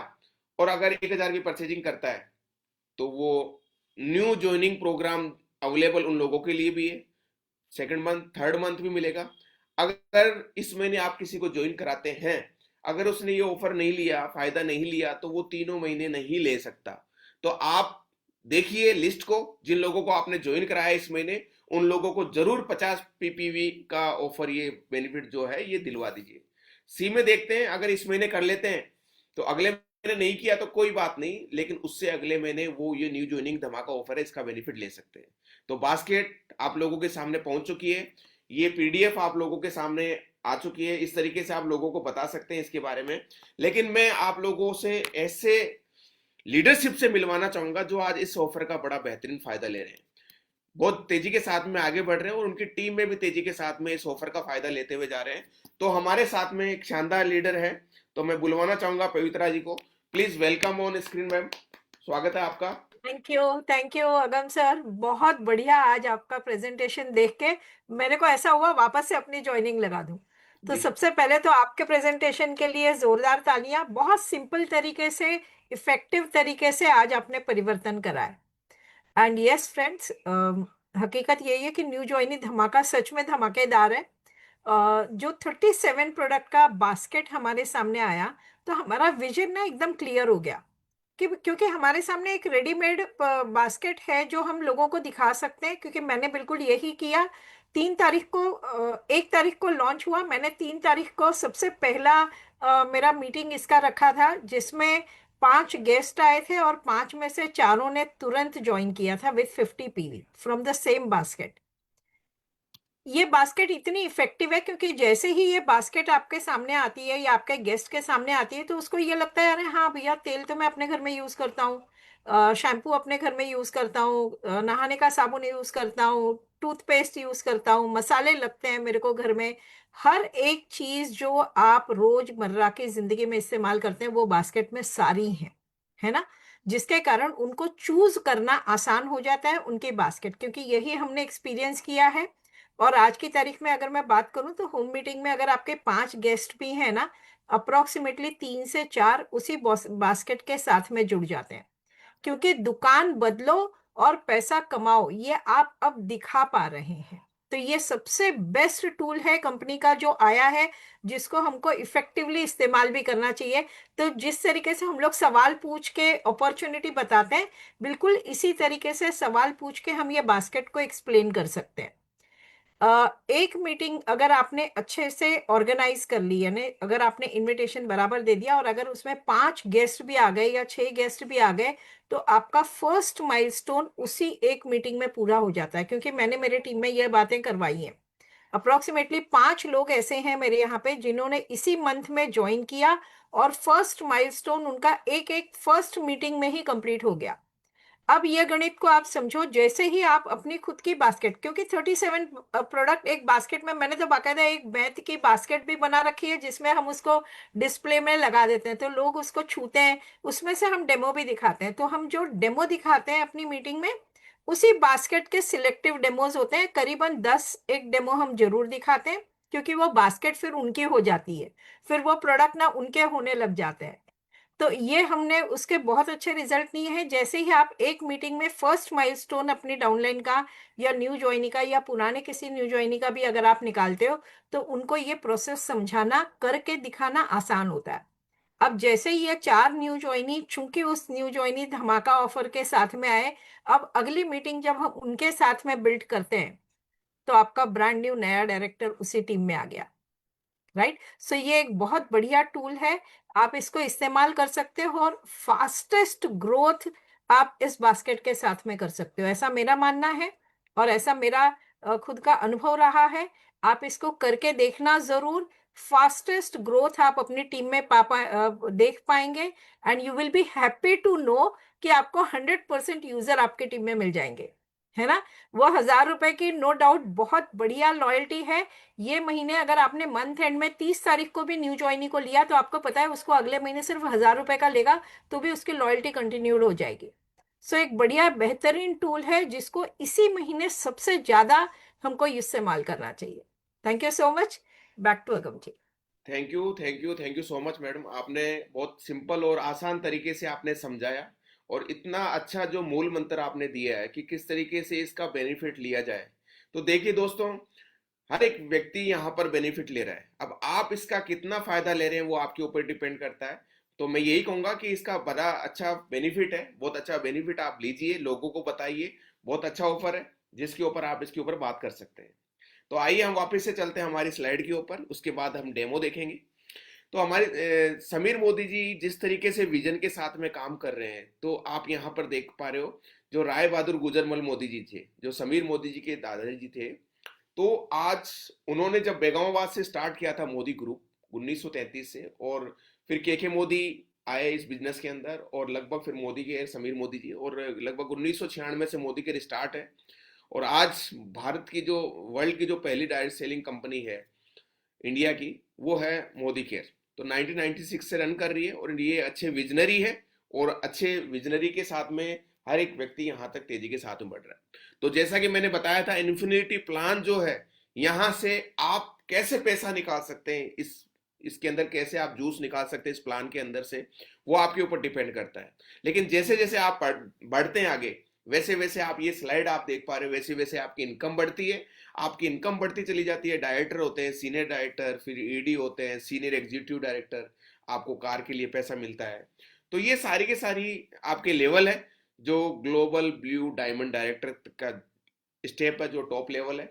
और अगर 1,000 की परचेजिंग करता है, तो वो न्यू ज्वाइनिंग प्रोग्राम अवेलेबल उन लोगों के लिए भी है। 2nd मंथ, 3rd मंथ भी मिलेगा। अगर इस महीने आप किसी को ज्वाइन कराते हैं, अगर उसने ये ऑफर नहीं लिया, फायदा नहीं लिया, तो वो 3 महीने नहीं ले सकता। तो आप देखिए लिस्ट को, जिन लोगों को आपने ज्वाइन कराया इस महीने, उन लोगों को जरूर 50 पीपीवी का ऑफर, ये बेनिफिट जो है ये दिलवा दीजिए। सी में देखते हैं, अगर इस महीने कर लेते हैं तो अगले महीने नहीं किया तो कोई बात नहीं, लेकिन उससे अगले महीने वो ये न्यू ज्वाइनिंग धमाका ऑफर है, इसका बेनिफिट ले सकते हैं। तो बास्केट आप लोगों के सामने पहुंच चुकी है, ये पीडीएफ आप लोगों के सामने आ चुकी है। इस तरीके से आप लोगों को बता सकते हैं इसके बारे में। लेकिन मैं आप लोगों से ऐसे लीडरशिप से मिलवाना चाहूंगा जो आज इस ऑफर का बड़ा बेहतरीन फायदा ले रहे हैं, बहुत तेजी के साथ में आगे बढ़ रहे हैं, और उनकी टीम में भी तेजी के साथ में इस ऑफर का फायदा लेते हुए जा रहे हैं। तो हमारे साथ में एक शानदार लीडर है, तो मैं बुलवाना चाहूंगा पवित्रा जी को। Please welcome on screen ma'am, स्वागत है आपका। थैंक यू अगम सर, बहुत बढ़िया। आज आपका प्रेजेंटेशन देख के मेरे को ऐसा हुआ वापस से अपनी ज्वाइनिंग लगा दूं। तो जी सबसे पहले तो आपके प्रेजेंटेशन के लिए जोरदार तालियां। बहुत सिंपल तरीके से, इफेक्टिव तरीके से आज आपने परिवर्तन कराया। एंड यस फ्रेंड्स, हकीकत यही है कि न्यू ज्वाइनिंग धमाका सच में धमाकेदार है। जो 37 प्रोडक्ट का बास्केट हमारे सामने आया, तो हमारा विजन ना एकदम क्लियर हो गया कि क्योंकि हमारे सामने एक रेडीमेड बास्केट है जो हम लोगों को दिखा सकते हैं। क्योंकि मैंने बिल्कुल यही किया। 3 तारीख को 1 तारीख को लॉन्च हुआ। मैंने 3 तारीख को सबसे पहला मेरा मीटिंग इसका रखा था, जिसमें 5 गेस्ट आए थे और 5 में से 4 ने तुरंत ज्वाइन किया था with 50 PV from the same basket. ये बास्केट इतनी इफेक्टिव है क्योंकि जैसे ही ये बास्केट आपके सामने आती है या आपके गेस्ट के सामने आती है तो उसको ये लगता है अरे हाँ भैया, तेल तो मैं अपने घर में यूज करता हूँ, शैम्पू अपने घर में यूज करता हूँ, नहाने का साबुन यूज करता हूँ, टूथपेस्ट यूज करता हूँ, मसाले लगते हैं मेरे को घर में। हर एक चीज जो आप रोजमर्रा की जिंदगी में इस्तेमाल करते हैं वो बास्केट में सारी है ना। जिसके कारण उनको चूज करना आसान हो जाता है उनकी बास्केट, क्योंकि यही हमने एक्सपीरियंस किया है। और आज की तारीख में अगर मैं बात करूं तो होम मीटिंग में अगर आपके 5 गेस्ट भी हैं ना, अप्रोक्सीमेटली 3 से 4 उसी बास्केट के साथ में जुड़ जाते हैं। क्योंकि दुकान बदलो और पैसा कमाओ, ये आप अब दिखा पा रहे हैं। तो ये सबसे बेस्ट टूल है कंपनी का जो आया है, जिसको हमको इफेक्टिवली इस्तेमाल भी करना चाहिए। तो जिस तरीके से हम लोग सवाल पूछ के अपॉर्चुनिटी बताते हैं, बिल्कुल इसी तरीके से सवाल पूछ के हम ये बास्केट को एक्सप्लेन कर सकते हैं। एक मीटिंग अगर आपने अच्छे से ऑर्गेनाइज कर ली, यानी अगर आपने इनविटेशन बराबर दे दिया और अगर उसमें 5 गेस्ट भी आ गए या 6 गेस्ट भी आ गए, तो आपका फर्स्ट माइलस्टोन उसी एक मीटिंग में पूरा हो जाता है। क्योंकि मैंने मेरे टीम में ये बातें करवाई हैं। अप्रोक्सीमेटली 5 लोग ऐसे हैं मेरे यहाँ पे जिन्होंने इसी मंथ में ज्वाइन किया और फर्स्ट माइलस्टोन उनका एक एक फर्स्ट मीटिंग में ही कंप्लीट हो गया। अब ये गणित को आप समझो, जैसे ही आप अपनी खुद की बास्केट, क्योंकि 37 प्रोडक्ट एक बास्केट में, मैंने तो बाकायदा एक मैथ की बास्केट भी बना रखी है जिसमें हम उसको डिस्प्ले में लगा देते हैं तो लोग उसको छूते हैं। उसमें से हम डेमो भी दिखाते हैं। तो हम जो डेमो दिखाते हैं अपनी मीटिंग में, उसी बास्केट के सिलेक्टिव डेमोज होते हैं। करीबन 10 एक डेमो हम जरूर दिखाते हैं, क्योंकि वो बास्केट फिर उनकी हो जाती है, फिर वो प्रोडक्ट ना उनके होने लग जाते हैं। तो ये हमने उसके बहुत अच्छे रिजल्ट लिए हैं। जैसे ही आप एक मीटिंग में फर्स्ट माइलस्टोन अपनी डाउनलाइन का या न्यू ज्वाइनी का या पुराने किसी न्यू ज्वाइनी का भी अगर आप निकालते हो, तो उनको ये प्रोसेस समझाना, करके दिखाना आसान होता है। अब जैसे ही ये 4 न्यू ज्वाइनी चूंकि उस न्यू ज्वाइनी धमाका ऑफर के साथ में आए, अब अगली मीटिंग जब हम उनके साथ में बिल्ड करते हैं, तो आपका ब्रांड न्यू नया डायरेक्टर उसी टीम में आ गया। राइट। सो ये एक बहुत बढ़िया टूल है, आप इसको इस्तेमाल कर सकते हो और फास्टेस्ट ग्रोथ आप इस बास्केट के साथ में कर सकते हो, ऐसा मेरा मानना है और ऐसा मेरा खुद का अनुभव रहा है। आप इसको करके देखना जरूर। फास्टेस्ट ग्रोथ आप अपनी टीम में देख पाएंगे and you will be happy to know कि आपको 100% यूजर आपके टीम में मिल जाएंगे, है ना। वो 1000 रुपए की नो डाउट बहुत बढ़िया लॉयल्टी है। ये महीने अगर आपने मंथ एंड में 30 तारीख को भी न्यू ज्वाइनी को लिया, तो आपको पता है उसको अगले महीने सिर्फ 1000 रुपए का लेगा, तो भी उसकी लॉयल्टी कंटिन्यूड हो जाएगी। सो एक बढ़िया बेहतरीन टूल है जिसको इसी महीने सबसे ज्यादा हमको इस्तेमाल करना चाहिए। Thank you so much. Back to Agam ji. Thank you, thank you, thank you so much madam. आपने बहुत सिंपल और आसान तरीके से आपने समझाया और इतना अच्छा जो मूल मंत्र आपने दिया है कि किस तरीके से इसका बेनिफिट लिया जाए। तो देखिए दोस्तों, हर एक व्यक्ति यहाँ पर बेनिफिट ले रहा है। अब आप इसका कितना फायदा ले रहे हैं वो आपके ऊपर डिपेंड करता है। तो मैं यही कहूंगा कि इसका बड़ा अच्छा बेनिफिट है, बहुत अच्छा बेनिफिट आप लीजिए, लोगों को बताइए। बहुत अच्छा ऑफर है जिसके ऊपर आप इसके ऊपर बात कर सकते हैं। तो आइए हम वापस से चलते हैं हमारी स्लाइड के ऊपर, उसके बाद हम डेमो देखेंगे। तो हमारे समीर मोदी जी जिस तरीके से विजन के साथ में काम कर रहे हैं, तो आप यहाँ पर देख पा रहे हो जो राय बहादुर गुजरमल मोदी जी थे, जो समीर मोदी जी के दादाजी थे, तो आज उन्होंने जब बेगामाबाद से स्टार्ट किया था मोदी ग्रुप 1933 से, और फिर के मोदी आए इस बिजनेस के अंदर, और लगभग फिर मोदी के समीर मोदी जी, और लगभग 1996 से मोदी के स्टार्ट है। और आज भारत की जो वर्ल्ड की जो पहली डायरेक्ट सेलिंग कंपनी है इंडिया की, वो है मोदी केयर। तो 1996 से रन कर रही है और ये अच्छे विजनरी है, और अच्छे विजनरी के साथ में हर एक व्यक्ति यहाँ तक तेजी के साथ में बढ़ रहा है। तो जैसा कि मैंने बताया था, इन्फिनिटी प्लान जो है, यहाँ से आप कैसे पैसा निकाल सकते हैं, इसके अंदर कैसे आप जूस निकाल सकते हैं इस प्लान के अंदर से, वो आपके ऊपर डिपेंड करता है। लेकिन जैसे जैसे आप बढ़ते हैं आगे, वैसे वैसे आप ये स्लाइड आप देख पा रहे हो, वैसे वैसे आपकी इनकम बढ़ती है। आपकी इनकम बढ़ती चली जाती है। डायरेक्टर होते हैं, सीनियर डायरेक्टर, फिर ईडी होते हैं, सीनियर एग्जीक्यूटिव डायरेक्टर, आपको कार के लिए पैसा मिलता है। तो ये सारी के सारी आपके लेवल है, जो ग्लोबल ब्लू डायमंड डायरेक्टर का स्टेप है, जो टॉप लेवल है।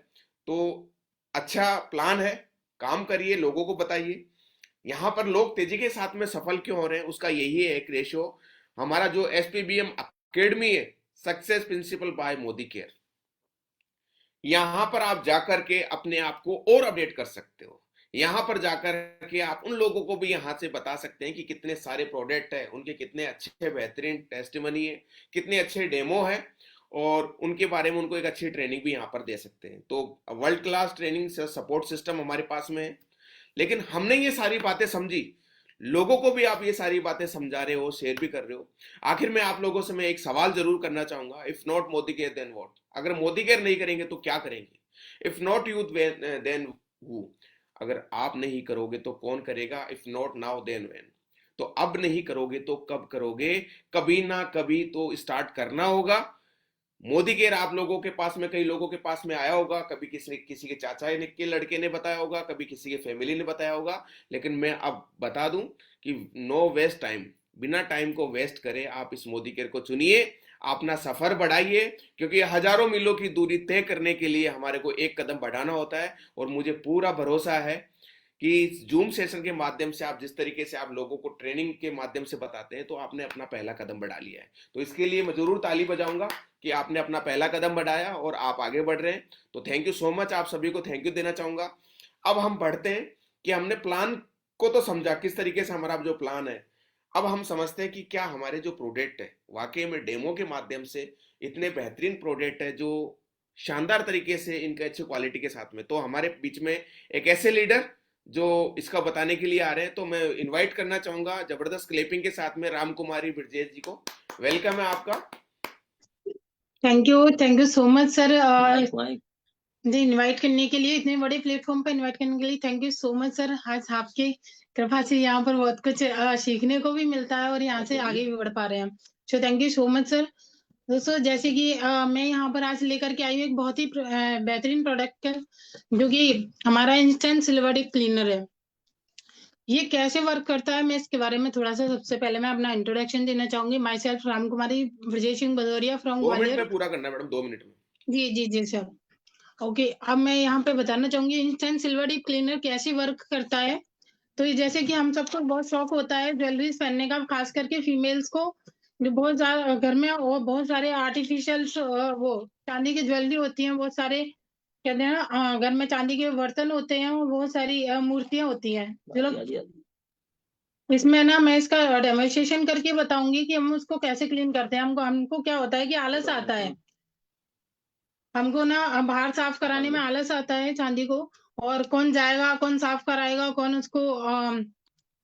तो अच्छा प्लान है, काम करिए, लोगों को बताइए। यहाँ पर लोग तेजी के साथ में सफल क्यों हो रहे हैं, उसका यही है एक रेशियो। हमारा जो SPBM अकेडमी है, success principal bye Modi care, यहां पर आप जाकर के अपने आप को और अपडेट कर सकते हो। यहां पर जाकर के आप उन लोगों को भी यहां से बता सकते हैं कि कितने सारे प्रोडक्ट है, उनके कितने अच्छे बेहतरीन टेस्टिमनी है, कितने अच्छे डेमो है, और उनके बारे में उनको एक अच्छी ट्रेनिंग भी यहां पर दे सकते हैं। तो world class training support system हमारे पास में है। लेकिन हमने ये सारी बातें समझी, लोगों को भी आप ये सारी बातें समझा रहे हो, शेयर भी कर रहे हो। आखिर में आप लोगों से मैं एक सवाल जरूर करना चाहूंगा, if not Modi care then what? अगर मोदी केयर नहीं करेंगे तो क्या करेंगे? If not youth then who? अगर आप नहीं करोगे तो कौन करेगा? If not now then when? तो अब नहीं करोगे तो कब करोगे? कभी ना कभी तो स्टार्ट करना होगा। मोदी केयर आप लोगों के पास में, कई लोगों के पास में आया होगा, कभी किसी किसी के चाचा के लड़के ने बताया होगा, कभी किसी के फैमिली ने बताया होगा, लेकिन मैं अब बता दूं कि नो वेस्ट टाइम, बिना टाइम को वेस्ट करे आप इस मोदी केयर को चुनिए, अपना सफर बढ़ाइए, क्योंकि हजारों मीलों की दूरी तय करने के लिए हमारे को एक कदम बढ़ाना होता है। और मुझे पूरा भरोसा है कि जूम सेशन के माध्यम से आप जिस तरीके से आप लोगों को ट्रेनिंग के माध्यम से बताते हैं, तो आपने अपना पहला कदम बढ़ा लिया है। तो इसके लिए मैं जरूर ताली बजाऊंगा कि आपने अपना पहला कदम बढ़ाया और आप आगे बढ़ रहे हैं। तो थैंक यू सो मच, आप सभी को थैंक यू देना चाहूंगा। अब हम बढ़ते हैं कि हमने प्लान को तो समझा, किस तरीके से हमारा जो प्लान है। अब हम समझते हैं कि क्या हमारे जो प्रोडक्ट है वाकई में डेमो के माध्यम से इतने बेहतरीन प्रोडक्ट है, जो शानदार तरीके से इनके अच्छी क्वालिटी के साथ में। तो हमारे बीच में एक ऐसे लीडर जो इसका बताने के लिए आ रहे हैं, तो मैं इनवाइट करना चाहूंगा जबरदस्त क्लेपिंग के साथ में राम कुमारी ब्रजेश जी को। वेलकम है आपका। Thank you so much sir, जी इनवाइट करने के लिए, इतने बड़े प्लेटफॉर्म पर इनवाइट करने के लिए thank you so much sir. आज आपके कृपा से यहाँ पर बहुत कुछ सीखने को भी मिलता है और यहाँ से आगे भी बढ़ पा रहे हैं। So thank you so much sir. दोस्तों जैसे कि मैं यहाँ पर आज लेकर के आई हूँ एक बहुत ही बेहतरीन प्रोडक्ट जो कि हमारा इंस्टेंट सिल्वर डिप क्लीनर है। ये कैसे वर्क करता है मैं इसके बारे में थोड़ा सा, सबसे पहले मैं अपना इंट्रोडक्शन देना चाहूंगी। My self Ram Kumari Brajesh Singh Bhadauria from 2 minute Gwalior. में पूरा करना है मैडम, 2 मिनट में। जी जी जी सर, ओके। अब मैं यहाँ पे बताना चाहूंगी इंस्टेंट सिल्वर डिप क्लीनर कैसे वर्क करता है। तो ये जैसे कि हम सबको बहुत शौक होता है ज्वेलरीज पहनने का, खास करके फीमेल्स को, जो बहुत ज्यादा घर में और बहुत सारे आर्टिफिशियल वो चांदी की ज्वेलरी होती है, बहुत सारे कहते हैं ना घर में चांदी के बर्तन होते हैं और बहुत सारी मूर्तियां होती हैं। चलो इसमें ना मैं इसका डेमोन्स्ट्रेशन करके बताऊंगी कि हम उसको कैसे क्लीन करते हैं। हमको क्या होता है कि आलस आता है, हमको ना बाहर साफ कराने में आलस आता है चांदी को, और कौन जाएगा, कौन साफ कराएगा, कौन उसको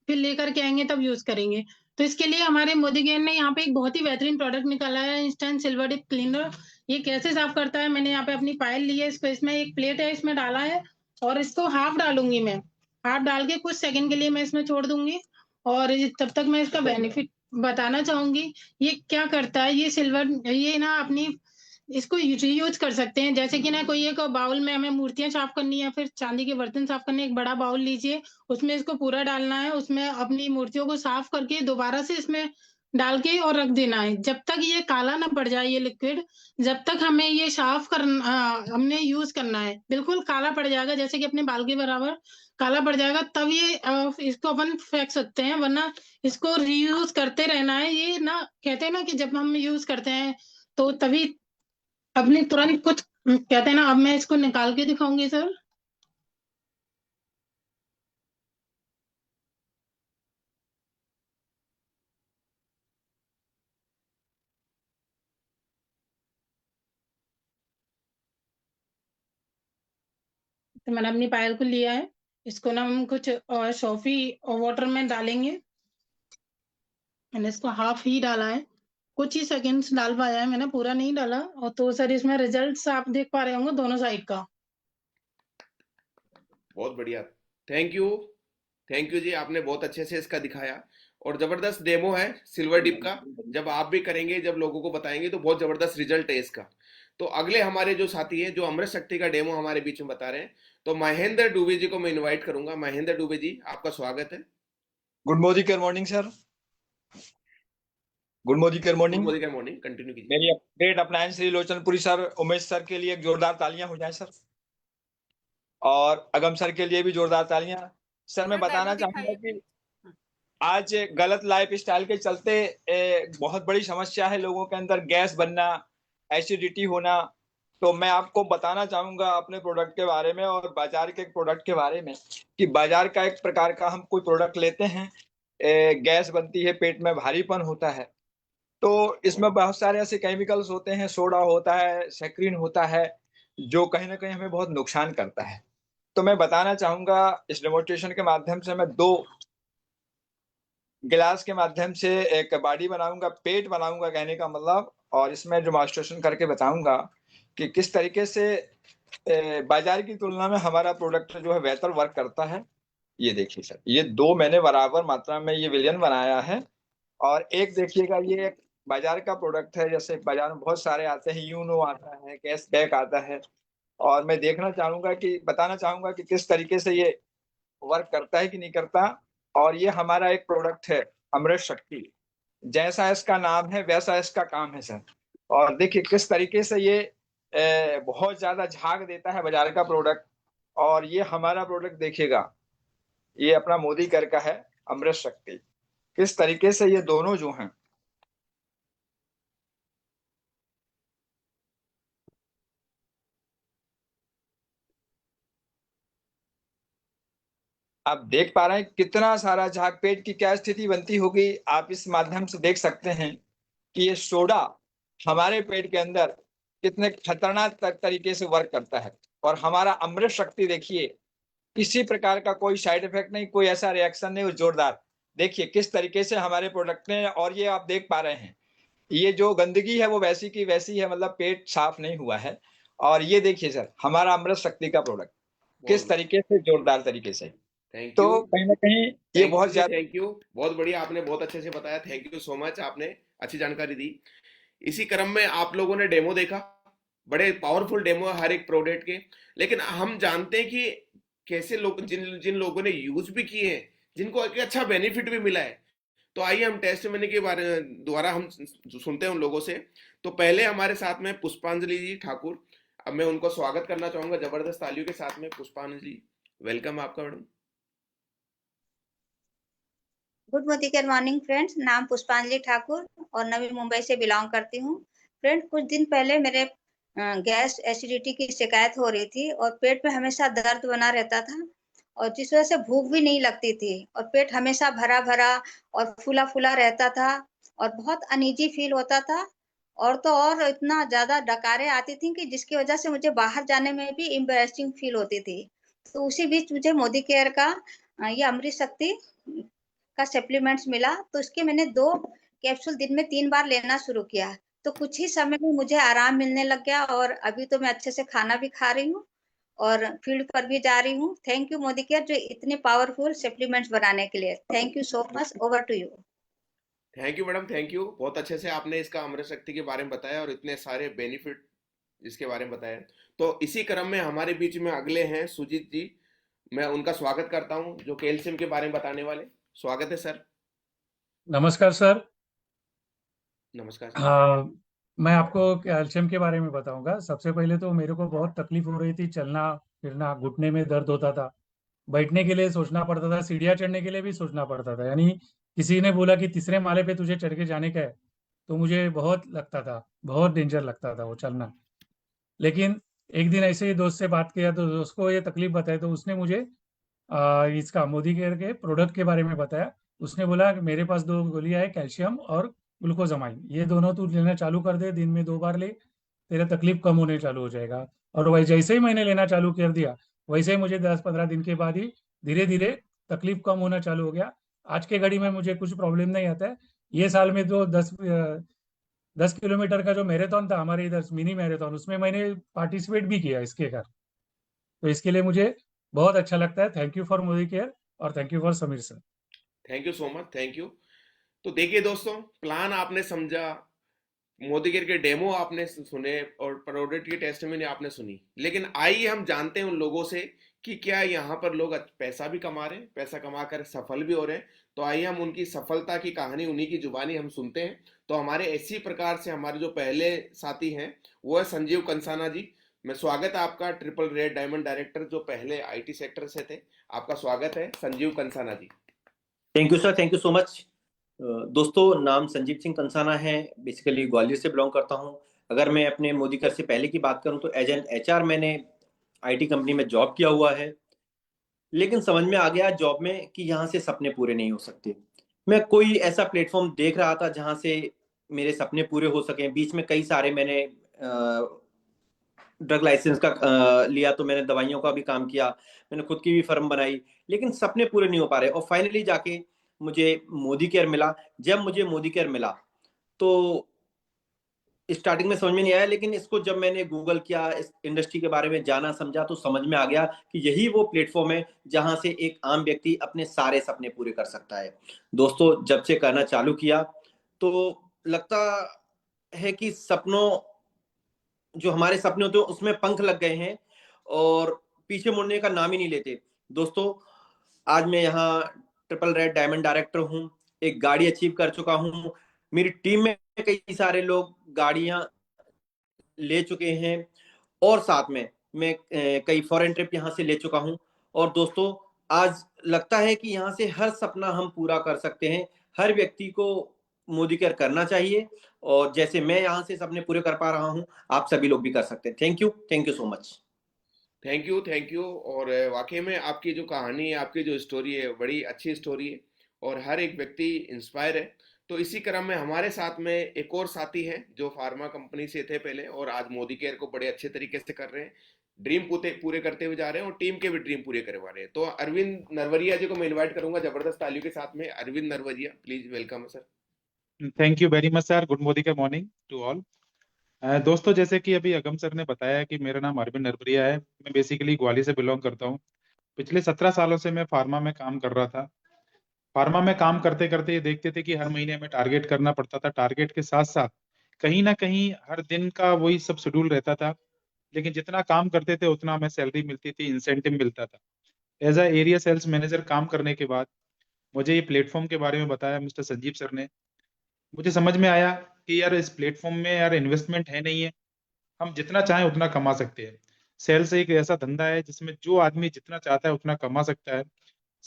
फिर लेकर के आएंगे तब यूज करेंगे। तो इसके लिए हमारे मोदी गेन ने यहाँ पे एक बहुत ही बेहतरीन प्रोडक्ट निकाला है, इंस्टेंट सिल्वर डिप क्लीनर। ये कैसे साफ करता है, मैंने यहाँ पे अपनी पायल ली है, इसको इसमें एक प्लेट है, इसमें डाला है, और इसको हाफ डालूंगी मैं। हाफ डाल के कुछ सेकंड के लिए मैं इसमें छोड़ दूंगी, और तब तक मैं इसका बेनिफिट बताना चाहूंगी। ये क्या करता है, ये सिल्वर, ये ना अपनी इसको यूज कर सकते हैं। जैसे कि ना कोई एक बाउल में हमें मूर्तियां साफ करनी है, फिर चांदी के बर्तन साफ करने, एक बड़ा बाउल लीजिए, उसमें इसको पूरा डालना है, उसमें अपनी मूर्तियों को साफ करके दोबारा से इसमें डाल के और रख देना है, जब तक ये काला ना पड़ जाए ये लिक्विड, जब तक हमें ये साफ करना, हमने यूज करना है। बिल्कुल काला पड़ जाएगा, जैसे कि अपने बाल के बराबर काला पड़ जाएगा, तब ये इसको अपन फेंक सकते हैं, वरना इसको रीयूज करते रहना है। ये ना कहते हैं ना कि जब हम यूज करते हैं तो तभी अपने तुरंत कुछ कहते हैं ना। अब मैं इसको निकाल के दिखाऊंगी सर। तो मैंने अपनी पायल को लिया है, इसको ना हम कुछ सॉफी वाटर में डालेंगे। मैंने इसको हाफ ही डाला है, कुछ ही सेकंड्स डाल पाया है मैंने, पूरा नहीं डाला। और तो सर इसमें रिजल्ट्स आप देख पा रहे होंगे दोनों साइड का। बहुत बढ़िया, थैंक यू जी, आपने बहुत अच्छे से इसका दिखाया, और जबरदस्त डेमो है सिल्वर डिप का। जब आप भी करेंगे, जब लोगों को बताएंगे, तो बहुत जबरदस्त रिजल्ट है इसका। तो अगले हमारे जो साथी हैं, जो अमृत शक्ति का डेमो हमारे बीच में बता रहे हैं, तो महेंद्र डुबे जी को मैं इनवाइट करूंगा। महेंद्र डुबे जी, आपका स्वागत है। Good morning sir, good morning. Continue कीजिए। मेरी update appliance Shri Lochanpuri sir, Umesh sir के लिए एक जोरदार तालियां हो जाए सर, और अगम सर के लिए भी जोरदार तालियां। सर मैं सर बताना डेमो चाहूंगा दिखाइए। कि आज गलत लाइफ स्टाइल के चलते बहुत बड़ी समस्या है लोगों के अंदर, गैस बनना, एसिडिटी होना। तो मैं आपको बताना चाहूंगा अपने प्रोडक्ट के बारे में और बाजार के प्रोडक्ट के बारे में कि बाजार का एक प्रकार का हम कोई प्रोडक्ट लेते हैं, गैस बनती है, पेट में भारीपन होता है। तो इसमें बहुत सारे ऐसे केमिकल्स होते हैं, सोडा होता है, सैक्रिन होता है, जो कहीं ना कहीं हमें बहुत नुकसान करता है। तो मैं बताना चाहूंगा इस डेमोन्स्ट्रेशन के माध्यम से, मैं 2 गिलास के माध्यम से एक बॉडी बनाऊंगा, पेट बनाऊंगा कहने का मतलब, और इसमें डेमोन्स्ट्रेशन करके बताऊंगा कि किस तरीके से बाजार की तुलना में हमारा प्रोडक्ट जो है बेहतर वर्क करता है। ये देखिए सर, ये 2 मैंने बराबर मात्रा में ये विलियन बनाया है। और एक देखिएगा, ये एक बाजार का प्रोडक्ट है, जैसे बाजार में बहुत सारे आते हैं, यूनो आता है, कैशबैक आता है। और मैं देखना चाहूंगा कि बताना चाहूंगा कि किस तरीके से ये वर्क करता है कि नहीं करता। और ये हमारा एक प्रोडक्ट है अमृत शक्ति, जैसा इसका नाम है वैसा इसका काम है सर। और देखिए किस तरीके से ये बहुत ज्यादा झाग देता है बाजार का प्रोडक्ट। और ये हमारा प्रोडक्ट देखिएगा, ये अपना मोदी केयर का है अमृत शक्ति। किस तरीके से ये दोनों जो हैं, आप देख पा रहे हैं कितना सारा झाग, पेट की क्या स्थिति बनती होगी। आप इस माध्यम से देख सकते हैं कि ये सोडा हमारे पेट के अंदर कितने खतरनाक तरीके से वर्क करता है। और हमारा अमृत शक्ति देखिए, किसी प्रकार का कोई साइड इफेक्ट नहीं, कोई ऐसा रिएक्शन नहीं, वो जोरदार। देखिए किस तरीके से हमारे प्रोडक्ट ने, और ये आप देख पा रहे हैं, ये जो गंदगी है वो वैसी की वैसी है, मतलब पेट साफ नहीं हुआ है। और ये देखिए सर, हमारा अमृत शक्ति का प्रोडक्ट किस तरीके से जोरदार तरीके से। थैंक यू, तो कहीं ना कहीं ये बहुत ज्यादा, थैंक यू, बहुत बढ़िया, आपने बहुत अच्छे से बताया। थैंक यू सो मच, आपने अच्छी जानकारी दी। इसी क्रम में आप लोगों ने डेमो देखा, बड़े पावरफुल डेमो है हर एक प्रोडक्ट के। लेकिन हम जानते हैं कि कैसे लोग, जिन जिन लोगों ने यूज भी किए हैं, जिनको एक अच्छा बेनिफिट भी मिला है। तो आइए हम टेस्टिमनी के बारे द्वारा हम सुनते हैं उन लोगों से। तो पहले हमारे साथ में पुष्पांजलि जी ठाकुर, अब मैं उनको स्वागत करना चाहूंगा जबरदस्त तालियों के साथ में। पुष्पांजलि, वेलकम आपका मैडम। गुड मॉर्निंग फ्रेंड्स, नाम पुष्पांजलि ठाकुर और नवी मुंबई से बिलोंग करती हूँ। फ्रेंड, कुछ दिन पहले मेरे गैस एसिडिटी की शिकायत हो रही थी और पेट में हमेशा दर्द बना रहता था, और जिस वजह से भूख भी नहीं लगती थी, और पेट हमेशा भरा भरा और फूला फूला रहता था और बहुत अनईजी फील होता था। और तो और इतना ज्यादा डकारें आती थी कि जिसकी वजह से मुझे बाहर जाने में भी एम्बैरेसिंग फील होती थी। तो उसी बीच मुझे मोदी केयर का ये अमृत शक्ति का सप्लीमेंट्स मिला, तो इसके मैंने 2 कैप्सूल दिन में 3 बार लेना शुरू किया। तो कुछ ही समय में मुझे आराम मिलने लग गया और अभी तो मैं अच्छे से खाना भी खा रही हूँ और फील्ड पर भी जा रही हूँ। थैंक यू मोदी केयर, जो इतने पावरफुल सप्लीमेंट्स बनाने के लिए। Thank you so much, over to you. Thank you madam, thank you, बहुत अच्छे से आपने इसका अमृत शक्ति के बारे में बताया और इतने सारे बेनिफिट इसके बारे में बताया। तो इसी क्रम में हमारे बीच में अगले हैं सुजीत जी, मैं उनका स्वागत करता हूं, जो कैल्शियम के बारे में बताने वाले। स्वागत है सर। नमस्कार सर। नमस्कार सर। हाँ, मैं आपको कैल्शियम के बारे में बताऊंगा। सबसे पहले तो मेरे को बहुत तकलीफ हो रही थी, चलना फिरना, घुटने में दर्द होता था, बैठने के लिए सोचना पड़ता था, सीढ़ियाँ चढ़ने के लिए भी सोचना पड़ता था। यानी किसी ने बोला कि 3रे माले पे तुझे चढ़ के जाने का है, तो मुझे बहुत लगता था, बहुत डेंजर लगता था वो चलना। लेकिन एक दिन ऐसे ही दोस्त से बात किया तो दोस्त को ये तकलीफ बताई, तो उसने मुझे इसका मोदी केयर के प्रोडक्ट के बारे में बताया। उसने बोला कि मेरे पास 2 गोलियां है, कैल्शियम और ग्लूकोजामाइन, ये दोनों तू लेना चालू कर दे, दिन में 2 बार ले, तेरा तकलीफ कम होने चालू हो जाएगा। और वही जैसे ही मैंने लेना चालू कर दिया, वैसे ही मुझे 10-15 दिन के बाद ही धीरे धीरे तकलीफ कम होना चालू हो गया। आज के घड़ी में मुझे कुछ प्रॉब्लम नहीं आता है। ये साल में तो 10 किलोमीटर का जो मैराथन था हमारे इधर, मिनी मैराथन, उसमें मैंने पार्टिसिपेट भी किया इसके घर। तो इसके लिए मुझे बहुत अच्छा लगता है। Thank you for Modi care और thank you for Sameer sir. Thank you so much, thank you. तो देखिए दोस्तों, प्लान आपने समझा, मोदी केयर के डेमो आपने सुने और प्रोडक्ट की टेस्टिमनी आपने सुनी। लेकिन आइए हम जानते हैं उन लोगों से कि क्या यहाँ पर लोग पैसा भी कमा रहे हैं, पैसा कमा कर सफल भी हो रहे हैं। तो आइए हम उनकी सफलता की कहानी उन्हीं की जुबानी हम सुनते हैं। तो हमारे इसी प्रकार से हमारे जो पहले साथी हैं वो है संजीव कंसाना जी, मैं स्वागत है आपका ट्रिपल रेड डायमंड डायरेक्टर जो पहले आईटी सेक्टर से थे, आपका स्वागत है Sanjeev Kansana ji. Thank you sir, thank you so much. दोस्तों, नाम संजीव सिंह कंसाना है, बेसिकली ग्वालियर से बिलोंग करता हूं। अगर मैं अपने मोदीकर से पहले की बात करूं तो एज एन एचआर मैंने आईटी कंपनी में जॉब किया हुआ है, लेकिन समझ में आ गया जॉब में कि यहाँ से सपने पूरे नहीं हो सकते। मैं कोई ऐसा प्लेटफॉर्म देख रहा था जहाँ से मेरे सपने पूरे हो सकें। बीच में कई सारे मैंने ड्रग लाइसेंस का लिया, तो मैंने दवाइयों का भी काम किया, मैंने खुद की भी फर्म बनाई, लेकिन सपने पूरे नहीं हो पा रहे। और फाइनली जाके मुझे मोदी केयर मिला। जब मुझे मोदी केयर मिला तो स्टार्टिंग में समझ में नहीं आया, लेकिन इसको जब मैंने गूगल किया, इस इंडस्ट्री के बारे में जाना समझा, तो समझ में आ गया कि यही वो प्लेटफॉर्म है जहां से एक आम व्यक्ति अपने सारे सपने पूरे कर सकता है। दोस्तों, जब से करना चालू किया तो लगता है कि सपनों, जो हमारे सपने होते हैं उसमें पंख लग गए हैं और पीछे मुड़ने का नाम ही नहीं लेते। दोस्तों, आज मैं यहाँ ट्रिपल रेड डायमंड डायरेक्टर हूँ, एक गाड़ी अचीव कर चुका हूँ। मेरी टीम में कई सारे लोग गाड़ियां ले चुके हैं और साथ में मैं कई फॉरेन ट्रिप यहाँ से ले चुका हूँ। और दोस्तों, आज लगता है कि यहाँ से हर सपना हम पूरा कर सकते हैं। हर व्यक्ति को मोदी केयर करना चाहिए, और जैसे मैं यहाँ से सपने पूरे कर पा रहा हूँ, आप सभी लोग भी कर सकते हैं। Thank you so much. Thank you. और वाकई में आपकी जो कहानी है, आपकी जो स्टोरी है, बड़ी अच्छी स्टोरी है और हर एक व्यक्ति इंस्पायर है। तो इसी क्रम में हमारे साथ में एक और साथी हैं जो फार्मा कंपनी से थे पहले और आज मोदी केयर को बड़े अच्छे तरीके से कर रहे हैं, ड्रीम पूरे करते हुए जा रहे हैं और टीम के भी ड्रीम पूरे करवा रहे हैं। तो अरविंद नरवरिया जी को मैं इन्वाइट करूंगा जबरदस्त तालियों के साथ में। Arvind Narwaria, please welcome sir. Thank you very much sir. Good Modi का मॉर्निंग टू ऑल। दोस्तों, जैसे कि अभी अगम सर ने बताया कि मेरा नाम अरविंद नरवरिया है, मैं बेसिकली ग्वालियर से बिलोंग करता हूँ। पिछले 17 सालों से मैं फार्मा में काम कर रहा था। फार्मा में काम करते करते ये देखते थे कि हर महीने हमें टारगेट करना पड़ता था। टारगेट के साथ साथ कहीं ना कहीं हर दिन का वही सब शेड्यूल रहता था, लेकिन जितना काम करते थे उतना हमें सैलरी मिलती थी, इंसेंटिव मिलता था। As a area sales manager काम करने के बाद मुझे ये प्लेटफॉर्म के बारे में बताया मिस्टर संजीव सर ने। मुझे समझ में आया कि यार इस प्लेटफॉर्म में यार इन्वेस्टमेंट है नहीं है, हम जितना चाहें उतना कमा सकते हैं। सेल्स एक ऐसा धंधा है जिसमें जो आदमी जितना चाहता है उतना कमा सकता है।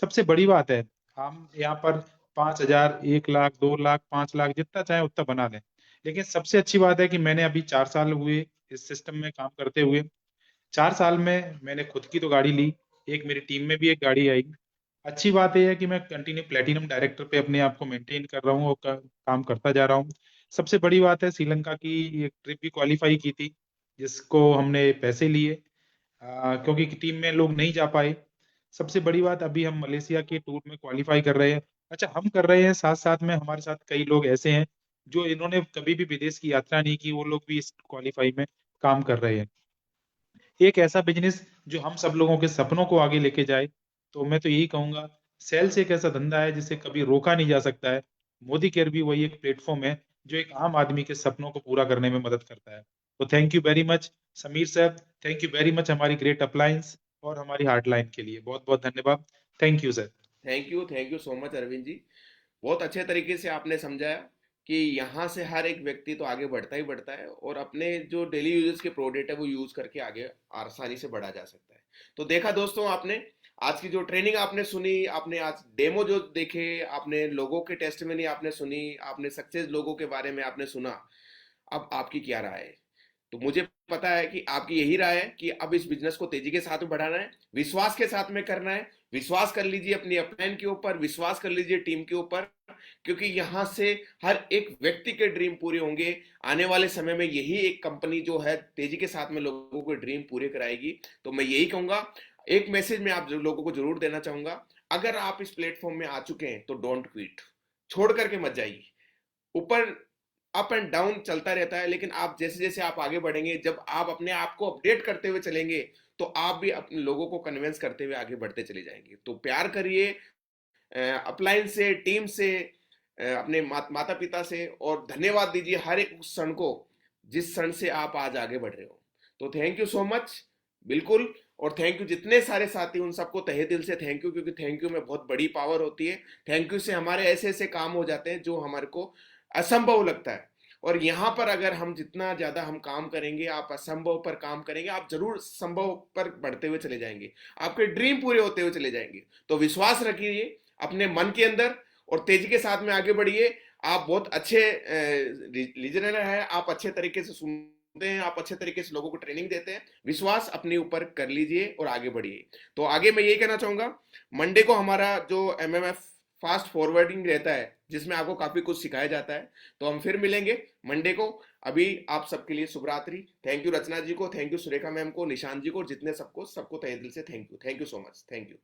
सबसे बड़ी बात है, हम यहाँ पर 5,000, 1 लाख, 2 लाख, 5 लाख जितना चाहे उतना बना लें। लेकिन सबसे अच्छी बात है कि मैंने अभी 4 साल हुए इस सिस्टम में काम करते हुए। 4 साल में मैंने खुद की तो गाड़ी ली, एक मेरी टीम में भी एक गाड़ी आई। अच्छी बात यह है कि मैं कंटिन्यू प्लेटिनम डायरेक्टर पे अपने आप को मेंटेन कर रहा हूँ और काम करता जा रहा हूँ। सबसे बड़ी बात है, श्रीलंका की एक ट्रिप भी क्वालिफाई की थी जिसको हमने पैसे लिए क्योंकि टीम में लोग नहीं जा पाए। सबसे बड़ी बात, अभी हम मलेशिया के टूर में क्वालिफाई कर रहे हैं। अच्छा, हम कर रहे हैं, साथ साथ में हमारे साथ कई लोग ऐसे हैं जो इन्होंने कभी भी विदेश की यात्रा नहीं की, वो लोग भी इस क्वालिफाई में काम कर रहे हैं। एक ऐसा बिजनेस जो हम सब लोगों के सपनों को आगे लेके जाए। तो मैं तो यही कहूंगा, सेल्स एक ऐसा धंधा है जिसे कभी रोका नहीं जा सकता है। मोदी केयर भी वही एक प्लेटफॉर्म है जो एक आम आदमी के सपनों को पूरा करने में मदद करता है। तो thank you very much Sameer sir, thank you very much हमारी ग्रेट अप्लायंस और हमारी हार्डलाइन के लिए बहुत बहुत धन्यवाद। Thank you sir. Thank you so much Arvind ji. बहुत अच्छे तरीके से आपने समझाया कि यहाँ से हर एक व्यक्ति तो आगे बढ़ता ही बढ़ता है और अपने जो डेली यूजेस के प्रोडक्ट है वो यूज करके आगे आसानी से बढ़ा जा सकता है। तो देखा दोस्तों, आपने आज की जो ट्रेनिंग आपने सुनी, आपने आज डेमो जो देखे, आपने लोगों के टेस्टिमनी आपने सुनी, आपने सक्सेस लोगों के बारे में आपने सुना। अब आपकी क्या राय है? तो मुझे पता है कि आपकी यही राय है कि अब इस बिजनेस को तेजी के साथ में बढ़ाना है, विश्वास के साथ में करना है। विश्वास कर लीजिए अपनी अपलाइन के ऊपर, विश्वास कर लीजिए टीम के ऊपर, क्योंकि यहां से हर एक व्यक्ति के ड्रीम पूरे होंगे। आने वाले समय में यही एक कंपनी जो है तेजी के साथ में लोगों को ड्रीम पूरे कराएगी। तो मैं यही कहूंगा, एक मैसेज मैं आप लोगों को जरूर देना चाहूंगा, अगर आप इस प्लेटफॉर्म में आ चुके हैं तो डोंट क्विट, छोड़ करके मत जाइए। ऊपर अप एंड डाउन चलता रहता है, लेकिन आप जैसे जैसे आप आगे बढ़ेंगे, जब आप अपने आप को अपडेट करते हुए चलेंगे तो आप भी अपने लोगों को कन्विंस करते हुए आगे बढ़ते चले जाएंगे। तो प्यार करिए अपलाइन से, टीम से, अपने माता पिता से, और धन्यवाद दीजिए हर एक उस क्षण को जिस क्षण से आप आज आगे बढ़ रहे हो। तो थैंक यू सो मच, बिल्कुल। और थैंक यू जितने सारे साथी, उन सबको तहे दिल से थैंक यू, क्योंकि थैंक यू में बहुत बड़ी पावर होती है। थैंक यू से हमारे ऐसे ऐसे काम हो जाते हैं जो हमारे को असंभव लगता है। और यहाँ पर अगर हम जितना ज्यादा हम काम करेंगे, आप असंभव पर काम करेंगे, आप जरूर संभव पर बढ़ते हुए चले जाएंगे, आपके ड्रीम पूरे होते हुए चले जाएंगे। तो विश्वास रखिए अपने मन के अंदर और तेजी के साथ में आगे बढ़िए। आप बहुत अच्छे लीडर हैं, आप अच्छे तरीके से सुनते हैं, आप अच्छे तरीके से लोगों को ट्रेनिंग देते हैं। विश्वास अपने ऊपर कर लीजिए और आगे बढ़िए। तो आगे मैं यही कहना चाहूंगा, मंडे को हमारा जो MMF फास्ट फॉरवर्डिंग रहता है, जिसमें आपको काफी कुछ सिखाया जाता है, तो हम फिर मिलेंगे मंडे को। अभी आप सबके लिए शुभ रात्रि। थैंक यू रचना जी को, थैंक यू सुरेखा मैम को, निशांत जी को, जितने सबको तहे दिल से thank you so much, thank you.